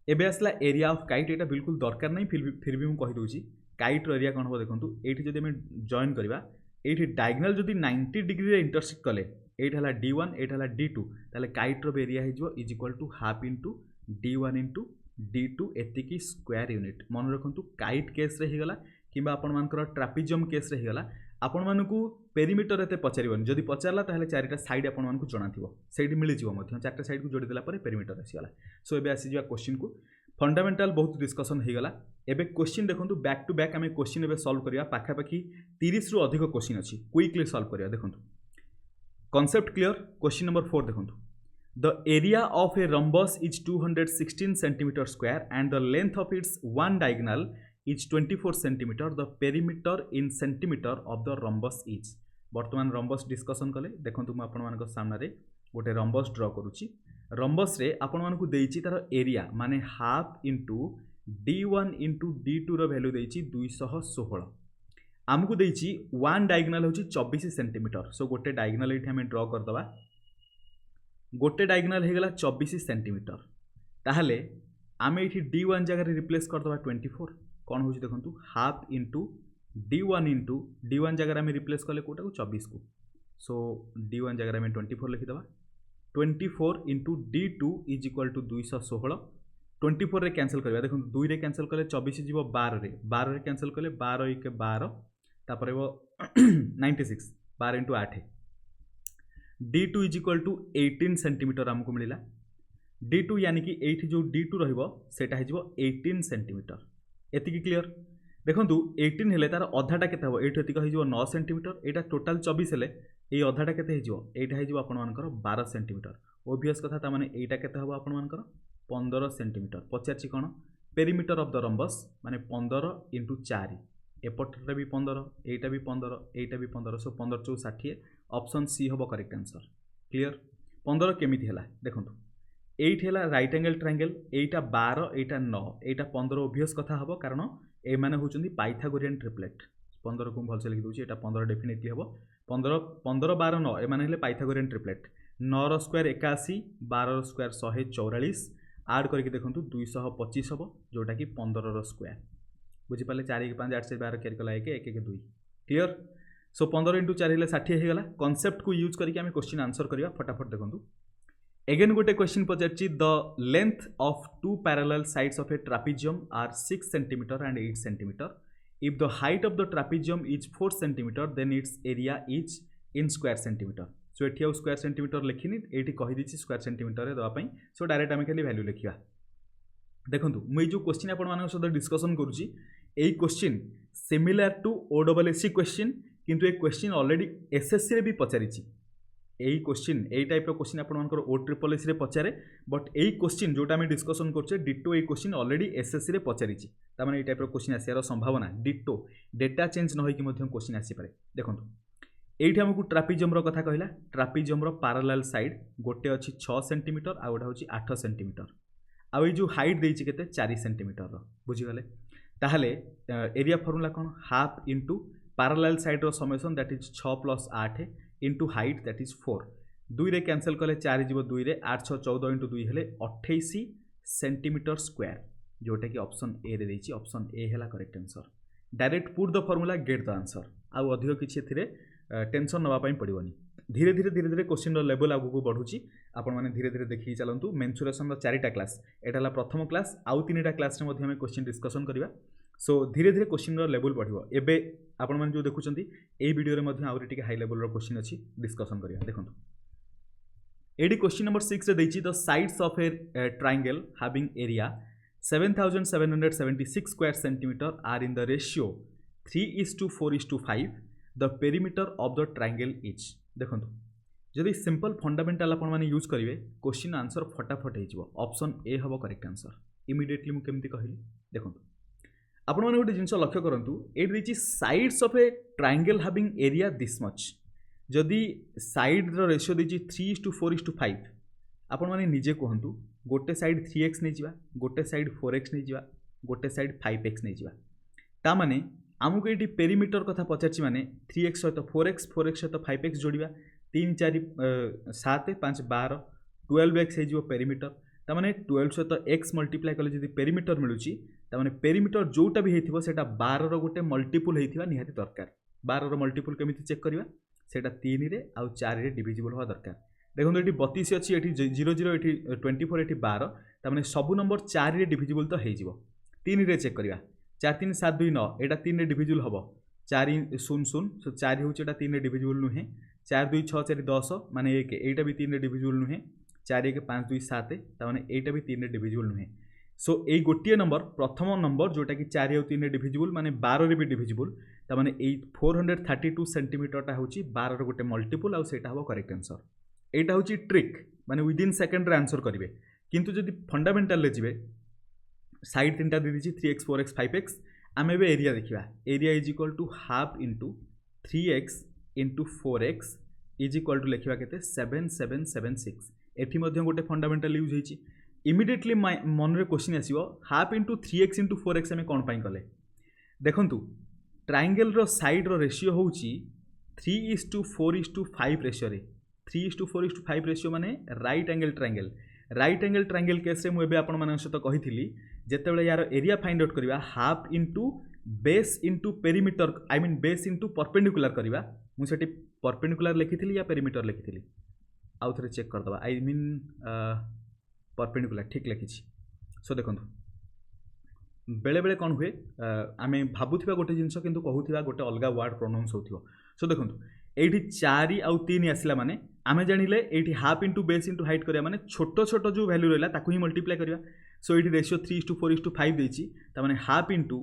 एबे आसला एरिया ऑफ काइट एटा बिल्कुल दरकार नहीं फिर भी मुझे कहीदे काइट एरिया कौन हम देखो ये जब आम जॉइन करवा ये डायगोनाल जदि 90 डिग्री इंटरसेक्ट कले ये d1 ये d2 ताले काइट रो एरिया हो is equal to half into d1 into d2 एतिकी स्क्वायर यूनिट। मन रखु काइट केस रे हिगला किंबा आपण मानकर ट्रापेजियम केस रे हिगला आपण मानकु पेरीमीटर एते पचारिबन जदि पचारला ताहले चारिटा साइड आपण मानकु जणा थिवो सेठी मिलि जिवो मध्य चारटा साइड को जोड़ी देला परे पेरीमीटर आसीगला। सो एबे आसी जिवा क्वेश्चन को फंडामेंटल बहुत डिस्कशन हे गला। एबे क्वेश्चन देखंतु बैक टू बैक हमें क्वेश्चन एबे सॉल्व करिया पाखा पाखी 30 रु अधिक क्वेश्चन अछि क्विकली सॉल्व करिया। देखंतु कांसेप्ट क्लियर। क्वेश्चन नंबर 4 देखंतु the area of a rhombus is 216 centimetre square and the length of its one diagonal is 24 centimetre the perimeter in centimetre of the rhombus is. वर्तमान rhombus discussion कले देखंतु मु आपण मानक सामने गोटे rhombus draw करूची। रंबस रे आपण मानकु देइची तार एरिया माने half into d1 into d2 रो वैल्यू देइची 216 आमको देइची वन डायगोनल होची 24 सेंटीमीटर। सो गोटे डायगोनल एठी हमें ड्रॉ कर दबा गोटे डायगोनल हे गला 24 सेंटीमीटर ताहले आमे एठी d1 जगह रे रिप्लेस कर दबा 24 कौन हो देखो हाफ इंटू d1 जगह आम रिप्लेस कले कोटा को 24 को। सो d1 जगह आम 24 लिखिदबा 24 into d2 is equal to 216 24 रे कैंसिल करबा देखो 2 रे कैंसिल कले 24 जीवो 12 रे कैंसिल कले 12 1 12 तापर 96 12 into 8 d2 is equal to 18 centimetre आमको मिला d2 यानी कि एठी जो d2 रहिबो सेटा हे जीवो 18 सेंटीमीटर एतिकी क्लियर। देखो 18 हेले तार अधाटा केते हबो एठी एतिक हो 9 सेंटीमीटर एटा टोटल 24 हेले ए अधाटा केते हे जीवो एटा हे जीवो आपण मानकर 12 सेंटीमीटर। ओबियस कथा ता माने एटा केते हबो आपण मानकर 15 सेंटीमीटर। पचारछि कोन पेरीमीटर ऑफ द रंबस माने 15 इंटू 4 एपटरे भी 15 एटा भी 15 एटा भी 15 सो 15 4 60 ऑप्शन सी हबो करेक्ट आंसर। क्लियर 15 केमिति हला देखंतु एट है राइट एंगल ट्रायंगल एटा 12 एटा 9 एटा 15 ओबियस कथा हबो कारण ए माने होचंदी पाइथागोरियन ट्रिपलेट 15 को भलसे लिखि दोची एटा 15 डेफिनेटली हबो 15 15 12 9 ए माने हेले पाइथागोरियन ट्रिपलेट 9 रो स्क्वायर 81 12 रो स्क्वायर 144 आड करके देखो 225 हम जोटा कि 15 स्क्वायर बुझीपारे 4 1 5 8 से 12 कैरी कला 1 1 1 2 क्लीयर। सो 15 × 4 हेले 60 होगा कनसेप्ट को यूज करके आम क्वेश्चन आंसर करवा फटाफट देखो। एगेन गोटे क्वेश्चन पचार the length of two parallel sides of a trapezium are 6 centimetre and 8 centimetre if the height of the trapezium is 4 centimetre then its area is in square centimetre. So ये आउ square centimetre लिखिनी ये कहीदी square centimetre देवाई so direct आम खाली value लिखा देखो मुझे जो क्वेश्चन आपण सहित डिस्कसन करुँची यही question similar to OSSC question किंतु ये क्वेश्चन ऑलरेडी SSC रे भी पचारि यही क्वेश्चन यही टाइप क्वेश्चन आपंकर OSSC रे पचारे बट यही क्वेश्चन जोटा आम डिस्कसन करछे डिटो ये क्वेश्चन ऑलरेडी SSC रे पचारि तार ये टाइप क्वेश्चन आसार संभावना डिटो डेटा चेंज न होइकि क्वेश्चन आसीपारे देखो ये आमको ट्रापेजियम कथा कहला ट्रापेजियम पैरेलल साइड गोटे अच्छी 6 सेंटीमीटर आ गोटे हूँ 8 सेंटीमीटर आउ ये जो हाइट देती के 4 सेंटीमीटर बुझीगले ताहले एरिया फर्मूला कौन हाफ इंटू पैरेलल साइड रो summation that is 6 + 8 into height that is 4 2 रे कैंसल कले 4 जीव 2 रे 8 6 14 इंटू 2 हेले 28 सेंटीमीटर स्क्वायर जोटा कि ऑप्शन ए रे देछि ऑप्शन ए हैला correct answer. Direct put the formula get the answer आउ अधिक किछि एथिरे टेंशन नवा पई पड़िबनी धीरे धीरे क्वेश्चन लेवल आगू बढ़ुची आपण माने धीरे धीरे देखि चलंतु मेंसुरेशन 4टा क्लास एटा ला प्रथम क्लास आउ 3टा क्लास रे मध्ये हम क्वेश्चन डिस्कशन करबा सो धीरे धीरे क्वेश्चन लेवल बढ़िबो एबे आपण माने जो देखुचंती ए वीडियो रे मध्ये आउरी टिके हाई लेवल रो क्वेश्चन अछि डिस्कशन करबा देखंतु एडी क्वेश्चन नंबर 6 रे दैछि the sides of a triangle having area 7776 square centimetre are in the ratio 3:4:5 the perimeter of the triangle is देखो जदि सिंपल फंडामेंटाल आपण माने यूज करेंगे क्वेश्चन आंसर फटाफट हो ऑप्शन ए हम करेक्ट आंसर इमिडिएटली मुझे केमती कहली देखो आपण माने गोटे जिनस लक्ष्य करंतु एट देछि sides of a triangle having area this much जदि साइड रो रेशियो देछि 3:4:5 आपण माने निजे कहंतु गोटे साइड 3x नहीं जिवा गोटे साइड 4x नहीं जिवा गोटे साइड 5x नहीं जिवा ता माने आमको ये पेरीमीटर कथा पचार माने 3x सहित 4x 4x सहित 5x जोड़ा 3 4 7 5 12 12x हो पेरीमीटर ताने 12 सहित x मल्टीप्लाई कले जब पेरीमीटर मिलूँ ताने पेरीमीटर जोटा भी होता है 12 गोटे मल्टीपुल होता निहाती दरकार 12 मल्टीपुल केमी चेक करवा से 3 रे आउ 4 रे डिविजिबल हवा दरकार देखो ये 32 अच्छी ये 0 0 ये 24 ये 12 ताने सबू नंबर 4 रे डिविजिबल तो हो 3 रे चेक करवा 4 3 7 2 9 एटा 3 रे डिविजिबल हम 4 0 0 सो 4 हूँ 3 रे डिविजिबल नुहे 4 2 6 4 10 माने 1 एटा भी 3 रे डिविजिबल नुहे 4 1 5 2 7 ताने एटा भी 3 रे डिविजिबल नुहे सो ये गोटे नंबर प्रथम नंबर जोटा कि 4 और 3 रे डिविजिबल माने 12 रे भी डिविजिबल ताने 432 सेंटीमीटर हूँ 12 रो गोटे मल्टीपुल आउ सेटा हम करेक्ट आंसर एटा हूँ ट्रिक माने विदिन सेकेंड रे आंसर करेंगे किंतु जदि फंडामेंटाल जी साइड 3टा दे दी 3x 4x 5x आम ए एरिया देखा area is equal to half into 3x into 4x is equal to लिखा के 7776 एटी गोटे फंडामेंटाल यूज होती इमिडिएटली मन रे क्वेश्चन आसो half into 3x into 4x आम कौन पाई कले देखु ट्रायंगल रो साइड रो रेशियो हूँ 3:4:5 रेशियो 3:4:5 रेशियो माने राइट एंगल ट्रायंगल केस रे मुझे आपण मान सहित कही जिते यार एरिया फाइंड आउट करवा half into base into perimeter I mean base into perpendicular करवा मुझे परपेंडिकुलर लिखी या पेरीमीटर लिखी आउ थे चेक करदे आई मीन परपेंडिकुलर ठीक लिखी सो देखो बेले बेले कौन हुए आम भावुवा गोटे जिनस कि कहूँ गोटे अलग वर्ड प्रोनाउंस हो सो देखो ये 4 आउ 3 आसला माने आमे जानिले ये half into base into height करिया माने छोटो छोटो जो वैल्यू रहा ताकू ही मल्टीप्लाई करवा सो ये रेशियो 3:4:5 देछि तामाने हाफ इंटू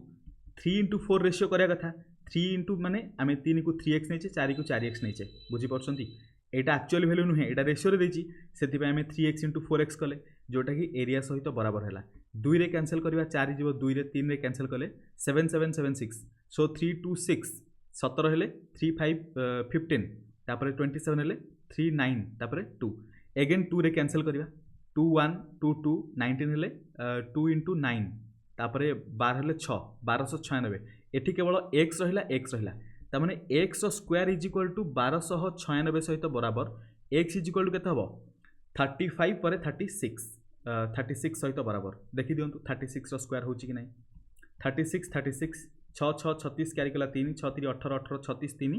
3:4 रेशियो करिया कथा 3 इंटू माने आमे 3 को 3x नैचे 4 को 4x नैचे बुझी परछंती एटा एक्चुअल वैल्यू नुहे एटा रेशियो रे देछि सेति पे आमे 3x इंटू 4x कले जोटा कि एरिया सहित बराबर हैला 2 रे कैंसिल करवा 4 जीव 2 रे 3 रे कैंसिल कले 7776 सो 3 2 6 17 हेले 3 5 15 तापर 27 हेले 3 9 तापर 2 एगेन 2 रे कैंसिल करवा 2 1 2 2 19 हेले 2 इंटू 9 तापर 12 हेले 6 1296 एठी केवल x रहिला तामाने x square is equal to 1296 सहित बराबर x इज इक्वल टू केते हबो 35 पर 36 36 सहित बराबर देखि दियंतु 36 रो स्क्वायर होची कि नहीं 36 36 6 6 36 क्यारी कला 3 6 3 18 18 36 3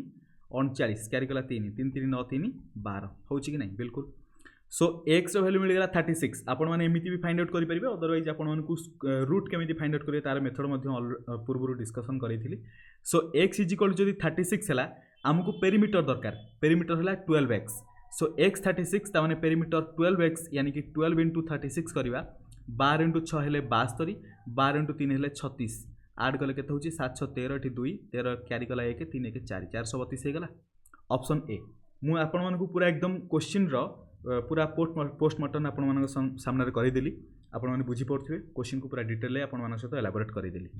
39 क्यारी कला 3 3 3 9 3 12 होची कि नहीं बिल्कुल सो एक्स रो वैल्यू मिलगला 36 आपण माने एमिति भी फाइंड आउट करि परिबे अदरवाइज आपण मानकु रूट केमिति फाइंड आउट करिवे तार मेथड मध्ये पूर्वरु डिस्कशन करिथिली सो x इज इक्वल जदि 36 हला हमकु पेरीमीटर दरकार पेरीमीटर हला 12x सो x 36 ता माने पेरीमीटर 12x यानी कि 12 into 36 करबा 12 into 6 हेले 72 12 into 3 हेले 36 ऐड कले केते होची 7 6 13 एठी 2 13 क्यारी कला 1 3 1 4 432 हे गला ऑप्शन ए मु आपण मानकु पूरा एकदम क्वेश्चन रो पूरा पोस्टमार्टम आपण मानक सामने रे करि देली आपण माने बुझी पड़थिबे क्वेश्चन को पूरा डिटेल ले आपण मानक सहित एलाबोरेट करि देली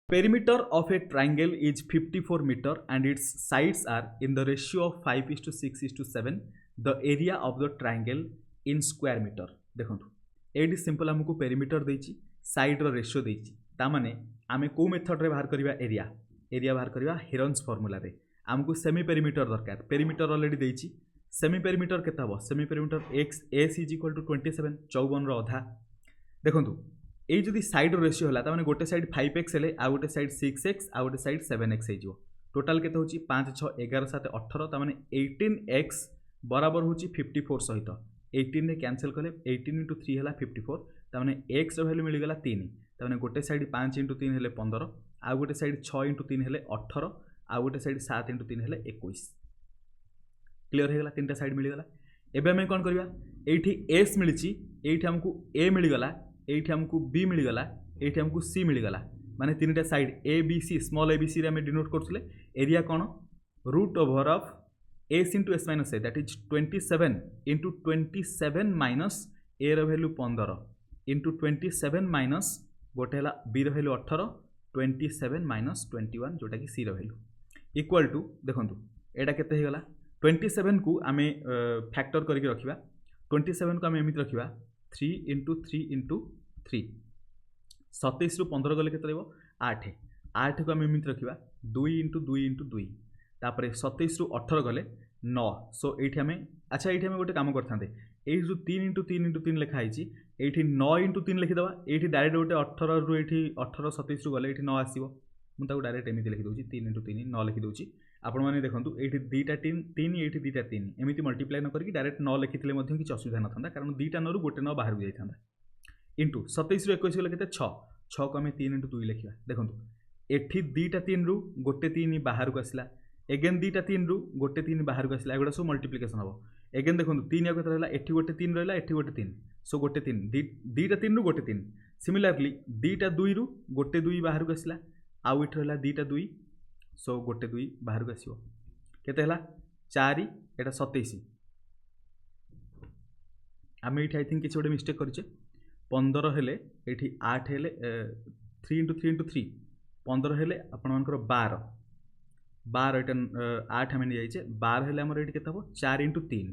Perimeter of a triangle is 54 meter and its sides are in the ratio of 5:6:7 the area of the triangle in square meter देखंतु एडी सिंपल हमकु पेरीमीटर देछि साइड रो रेशियो देछि ता माने आमे को मेथड रे बाहर करबा एरिया बाहर करबा हेरन्स फार्मूला रे हमकु सेमी पेरीमीटर दरकार पेरीमीटर ऑलरेडी देछि सेमी पेरीमीटर केता हो सेमी पेरीमीटर x s = 27 54 रो आधा देखंतु এই যদি সাইড রেশিও হলা তামানে গোটে সাইড 5x হেলে আর গোটে সাইড 6x আর গোটে সাইড 7x হইଯିବ টোটাল কেতে होची 5 6 11 7 18 তামানে 18x बराबर होची 54 सहित 18 रे कैंसिल कले 18 * 3 हला 54 तामाने x रो वैल्यू मिली गला 3 तामाने गोटे साइड 5 * 3 हेले 15 आ गोटे साइड 6 * 3 हेले 18 आ गोटे साइड 7 * 3 हेले 21 क्लियर हे गला तीनटा साइड मिली गला एबे हम कोन करबा एठी s मिलिची एठी हमकु a मिली गला एठी हमकु b मिली गला एठी हमकु c मिली गला माने तीनटा side a b c small a b c रे हम डिनोट करथले एरिया कोन root over of s into s minus a that is 27 into 27 minus a रो वैल्यू 15 into 27 minus गोटे हला b रो वैल्यू 18 27 minus 21 जोटा कि c रो वैल्यू इक्वल टू देखंतु एटा केते हे गला 27 को आमे फैक्टर करके रखिबा 27 को आमे एमित रखिबा 3 into 3 into 3 27 रु 15 गले केते रहबो 8 8 को हम एमित रखिबा 2 into 2 into 2 तापरे 27 रु 18 गले 9 सो एठी हमें अच्छा एठी हमें गोटे काम करथांते एठी जो 3 into 3 into 3 लिखा आइची एठी 9 into 3 लिखि दबा एठी डायरेक्ट गोटे 18 रु एठी 18 27 रु गले एठी 9 आसीबो मु ताको डायरेक्ट एमिति लिखि दोची 3 into 3 9 लिखि दोची आपण माने देखंतु एठी दीटा 3 एठी दीटा 3 एमिति मल्टीप्लाई न करके डायरेक्ट 9 लिखिथिले मध्ये किछ असुविधा नथांदा कारण दीटा 9 रु गोटे 9 बाहर जाइथांदा इंटू 27 रु 21 गले केते 6 6 को हम 3 into 2 लिखिबा देखंतु एठी दीटा 3 रु गोटे 3 बाहर को आसिला एगेन दीटा 3 रु गोटे 3 बाहर को आसिला एगुडा सब मल्टीप्लिकेशन हबो एगेन देखंतु 3 या कत रहला एठी गोटे 3 रहला एठी गोटे 3 सो गोटे 3 दीटा 3 रु गोटे 3 सिमिलरली दीटा 2 रु गोटे 2 बाहर को आसिला आउ इठ रहला दीटा 2 सो गोटे 2 बाहर को आसीबो केते हला 4 एटा 27 आमे इठ आई थिंक किछ गोटे मिस्टेक करछे 15 हेले एठी 8 हेले 3 into 3 into 3 15 हेले आपण मानकर 12 12 एटा 8 हमें नहीं जाइछे 12 हेले हमर एठी केते हो 4 into 3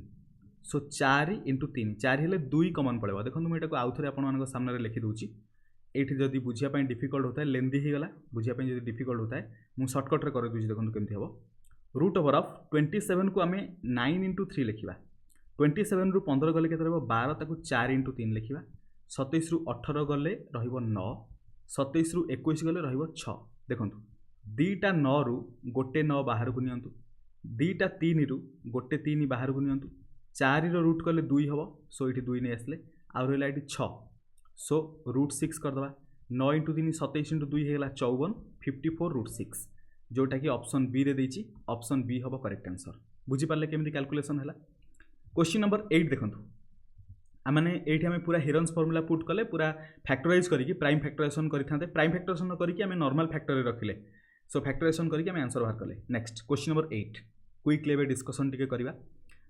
सो 4 into 3 4 हेले 2 कॉमन पड़ेबो देखन हम एटा को आउथरे आपण मानकर सामने रे लिखि दोची एठी जदी बुझिया पई डिफिकल्ट होता है लेंदी ही गला बुझिया पई जदी डिफिकल्ट होता है मु शॉर्टकट रे कर दोची देखन केमथि हबो रूट ओवर ऑफ 27 को हमें 9 into 3 लिखिबा 27 रु 15 गले केते रहबो 12 ताको 4 into 3 लिखिबा 27 रु 18 गले रहिबो 9 27 रु 21 गले रहिबो 6 देखंतु दीटा 9 रु गोटे 9 बाहर को नियंतु दीटा 3 रु गोटे 3 बाहर को नियंतु 4 रो रूट कले 2 हबो सो इठी 2 नै आसले आ रहला इठी 6 सो रूट 6 कर दबा 9 into 3 27 into 2 हेला 54 54 रूट 6 जोटा कि ऑप्शन बी रे देछि ऑप्शन बी हबो करेक्ट आंसर बुझी पाले केमिति कैलकुलेशन हला क्वेश्चन नंबर 8 देखंतु आमने एठी हमें पूरा हेरन्स फार्मूला पुट कले पूरा फैक्टराइज करिकि प्राइम फैक्टराइजेशन करिथांते प्राइम फैक्टराइजेशन करिकि हमें नॉर्मल फैक्टर रे रखिले सो फैक्टराइजेशन करिकि हमें आंसर बाहर कले नेक्स्ट क्वेश्चन नंबर 8 क्विक लेवे डिस्कशन टिके करिवा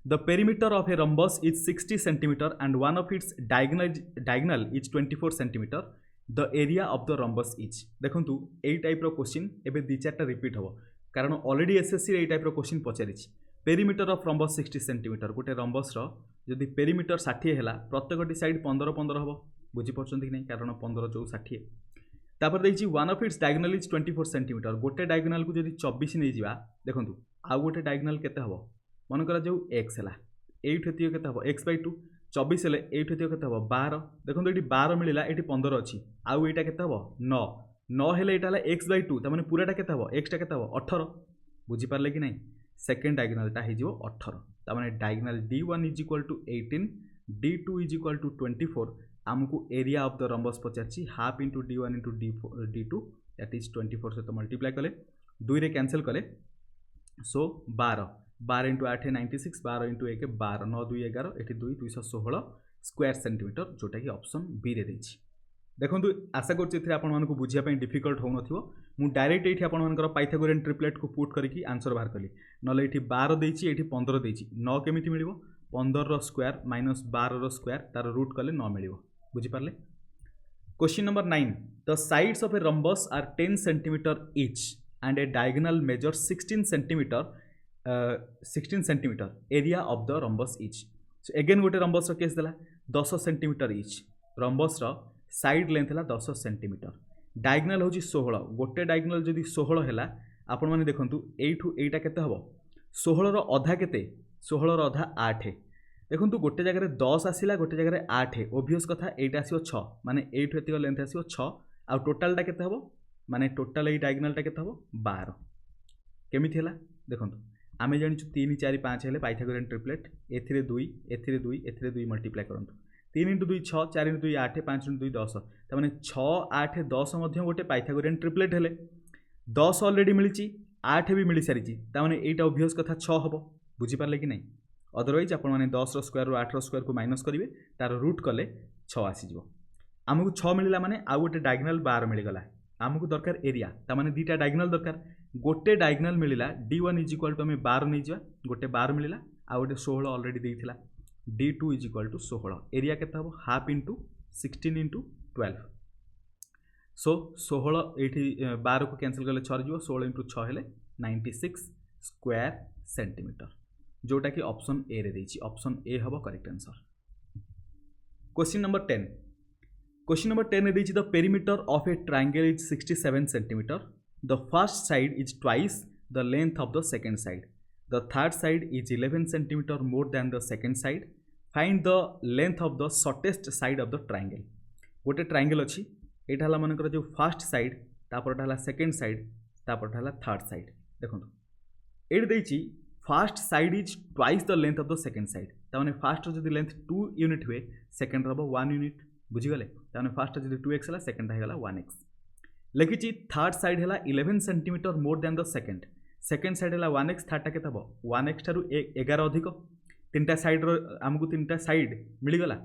the perimeter of a rhombus is 60 centimetre and one of its diagonal is 24 centimetre the area of the rhombus is देखंतु एई टाइप रो क्वेश्चन एबे दी चारटा रिपीट हबो कारण ऑलरेडी एसएससी रे एई टाइप रो क्वेश्चन पचारिछि पेरीमीटर ऑफ रंबस 60 सेंटीमीटर गोटे रंबस रो जदि पेरीमीटर 60 हैला प्रत्येकटी साइड 15 15 हबो बुझी परछंती कि नै कारण 15 जो 60 तापर देछि one of its diagonal is 24 centimetre गोटे डायगोनल को जदि 24 नै जिबा देखंतु आ गोटे डायगोनल केते हबो मन करा जो x हैला एठु एतिक केते हबो x/2 24 हेले एठु एतिक केते हबो 12 देखंतु एठी 12 मिलिला एठी 15 अछि आउ एटा केते हबो 9 9 हेले एटा हला x/2 त माने पूराटा केते हबो x टा केते हबो 18 बुझी पारले कि नै सेकंड डायगोनल टा हे जिवो 18 त माने डायगोनल d1 = 18 d2 = 24 आमको एरिया ऑफ द रंबस पचारछि half into d1 into d2 that is 24 से तो मल्टीप्लाई कले 2 रे कैंसिल कले सो 12 12 इंटू 8 96 12 इंटू 1 12 9 2 11 एठी 2 216 स्क्वायर सेंटीमीटर जोटा कि ऑप्शन बी रे देछि देखंतु आशा करछि एथि आपण मानको बुझिया पय डिफिकल्ट हो नथिवो मु डायरेक्ट एठी आपण मानकर पाइथागोरियन ट्रिपलेट को पुट करके आंसर बाहर कली नले एठी 12 देछि एठी 15 देछि 9 केमिति मिलिवो 15 रो स्क्वायर माइनस 12 रो स्क्वायर तार रूट कले 9 मिलिवो बुझी पारले question number 9 the sides of a rhombus are 10 centimetre each and a diagonal measures 16 centimeter area of the rhombus each so again गोटे rhombus रो केस देला 10 सेंटीमीटर each rhombus रो side length हला 10 centimetre diagonal होची 16 गोटे diagonal जदी 16 हैला आपण माने देखंतु एठू एटा केते हबो 16 रो आधा केते 16 रो आधा 8 देखंतु गोटे जगह रे 10 आसीला गोटे जगह रे 8 ओबवियस कथा एटा आसीओ 6 माने एठू एतिक लेंथ आसीओ 6 आ टोटल टा केते हबो माने टोटल ए डायगोनल टा केते हबो 12 केमिथि हला देखंतु आमे जानिछु 3 4 5 हेले पाइथागोरियन ट्रिपलेट एथिरे 2 एथिरे 2 एथिरे 2 मल्टीप्लाई करंतु 3 * 2 6 4 * 2 8 5 * 2 10 त माने 6 8 10 मध्ये गोटे पाइथागोरियन ट्रिपलेट हेले 10 ऑलरेडी मिलिची 8 भी मिली सारिची त माने एटा ऑब्वियस कथा 6 हबो बुझी पारले कि नै अदरवाइज आपण माने 10 रो स्क्वायर रो 8 रो स्क्वायर को माइनस करिवे तार रूट कले 6 आसी जिवो हमहु 6 मिलिला माने आ गोटे डायगोनल 12 मिली गला आमको दरकार एरिया ता माने दीटा डायगोनल दरकार गोटे डायगोनल मिलिला d1 = हमें 12 नै जिवा गोटे 12 मिलिला आ गोटे 16 ऑलरेडी देइथिला d2 = 16 एरिया केता हबो हाफ इंटू 16 इंटू 12 सो 16 एठी 12 को कैंसिल करले 6 जिवो 16 इंटू 6 हेले 96 स्क्वायर सेंटीमीटर जोटा कि ऑप्शन ए रे देछि ऑप्शन ए हबो correct answer question number 10 Question number 10 is the perimeter of a triangle is 67 centimeter. The first side is twice the length of the second side. The third side is 11 centimeter more than the second side. Find the length of the shortest side of the triangle. गोटे triangle अच्छी एटा हला मनकर जो first side तापर हला second side तापर हला third side देखंतु एट देछि first side is twice the length of the second side ता माने फर्स्ट जदी लेंथ 2 यूनिट हुए सेकंड रबो 1 यूनिट बुझीगले ताने फर्स्ट जदी 2x हला सेकंड हेगला 1x लिखिची थर्ड साइड हला 11 centimetre more than the second side हला 1x थर्ड टा केते हबो 1x थारु 11 अधिक तीनटा साइड रो हमकु तीनटा साइड मिली गला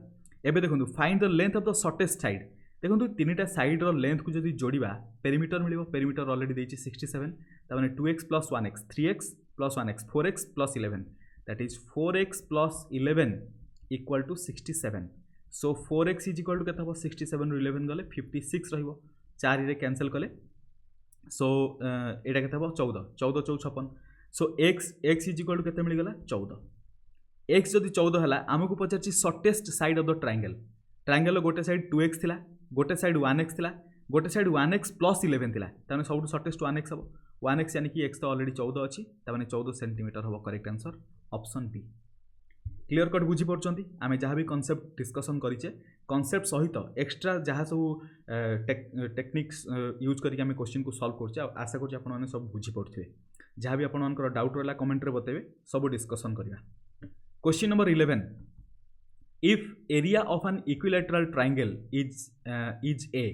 एबे देखंतु find the length of the shortest side देखंतु तीनटा साइड रो लेंथ को जदी जोड़ीबा पेरीमीटर मिलिबो पेरीमीटर ऑलरेडी देछि 67 ता माने 2x + 1x 3x + 1x 4x + 11 that is 4x + 11 = 67 so 4x = केते हबो 67 रो 11 गले 56 रहिबो 4 रे कैंसिल कले सो एटा केते हबो 14 14 4 56 सो x = केते मिली गला 14 x जदी 14 हला हमकु पचारछि shortest side of the triangle गोटे साइड 2x थिला गोटे साइड 1x थिला गोटे साइड 1x + 11 थिला ताने सबटु शॉर्टेस्ट 1x हबो 1x यानी कि x तो ऑलरेडी 14 अछि ता माने 14 सेंटीमीटर हबो correct answer option B clear cut बुझी पड़छंती आमे जहाँ भी कॉन्सेप्ट डिस्कशन करिचे कॉन्सेप्ट सहित एक्स्ट्रा जहाँ सब टेक्निक्स यूज करके आमे क्वेश्चन को सॉल्व करछे आशा करछे आपण माने सब बुझी पड़थिबे जहाँ भी आपण मानकर डाउट रहला कमेंट रे बतेबे सब डिस्कशन करिया question number 11 if area of an equilateral triangle is a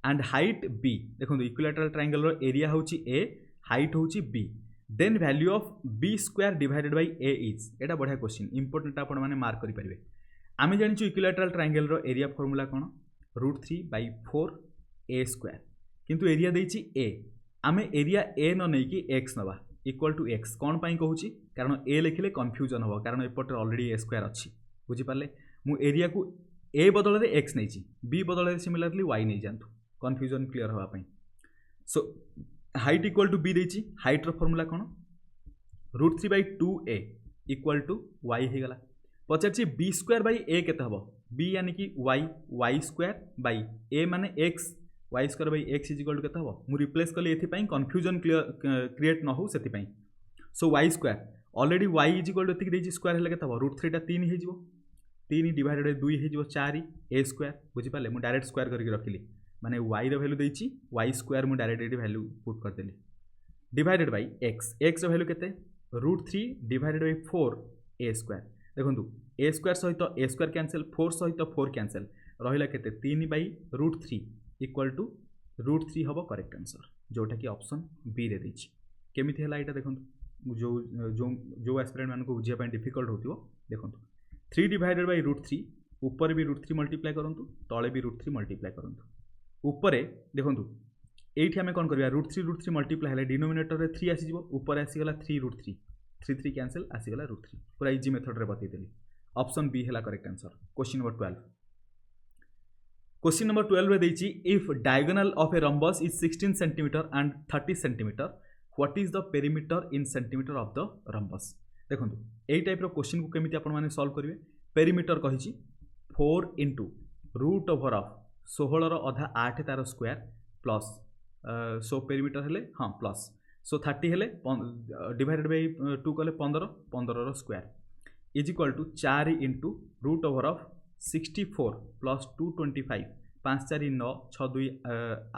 and height b देखो इक्विलैटरल ट्रायंगल रो एरिया होची a हाइट होची b then value of b square divided by a is एटा बढ़िया क्वेश्चन इंपोर्टेंट आपण माने mark करि परिबे आमे जानिछु इक्विलैटरल ट्रायंगल रो एरिया फार्मूला कोन √3/4 a स्क्वायर किंतु एरिया देछि a आमे एरिया a न नै कि x नबा इक्वल टू x कोन पई कहूची कारण a लिखिले कंफ्यूजन हो कारण एपटे ऑलरेडी a स्क्वायर अछि बुझी पाले मु एरिया को a बदल रे x नै छी b बदल रे सिमिलरली y नै जानतु कंफ्यूजन क्लियर होवा पई so height equal to b देछि हाइट रो फार्मूला कोन √3/2a इक्वल टू y हे गला पचारछि b स्क्वायर बाय a केते हबो b यानी कि y स्क्वायर बाय a माने x y square by x equal to केते हबो मु रिप्लेस करले एथि पई कंफ्यूजन क्रिएट न हो सेति पई so y square already y is equal to एतिक देछि स्क्वायर हेले केते हो √3 टा 3 हे जिवो 3 डिवाइडेड बाय 2 हे जिवो 4 a स्क्वायर बुझि पाले मु डायरेक्ट स्क्वायर करके रखिली माने y रो वैल्यू देछि y स्क्वायर मु डायरेक्ट एटी वैल्यू पुट कर देली डिवाइडेड बाय x रो वैल्यू केते √3 डिवाइडेड बाय 4 a स्क्वायर देखंतु a स्क्वायर सहित a स्क्वायर कैंसिल 4 सहित 4 कैंसिल रहिला केते 3 बाय √3 इक्वल टू √3 हबो करेक्ट आंसर जोटा कि ऑप्शन बी रे देछि केमिति हला एटा देखंतु जो जो जो एस्पिरेंट मान को बुझिया पय डिफिकल्ट होतिबो देखंतु 3 डिवाइडेड बाय √3 ऊपर भी √3 मल्टीप्लाई करंतु तळे भी √3 मल्टीप्लाई करंतु ऊपर देखंतु एठी हमें कोन करबा √3 मल्टीप्लाई हले डिनोमिनेटर रे 3 आसी जिवो ऊपर आसी गला 3 √3 कैंसिल आसी गला √3 पूरा इजी मेथड रे बतै देली ऑप्शन बी हला correct answer question number 12 question number 12 रे देछि if diagonal of a rhombus is 16 centimetre and 30 centimetre what is the perimeter in centimetre of the rhombus देखंतु एई टाइप रो क्वेश्चन को केमिति आपण माने सॉल्व करिवे पेरीमीटर कहिछि 4 इनटू रूट ओवर ऑफ 16 रो आधा 8 तार स्क्वायर प्लस सो पेरीमीटर हेले हां प्लस सो 30 हेले डिवाइडेड बाय 2 कले 15 रो square is equal to 4 into root over of 64 plus 225 5 4 9 6 2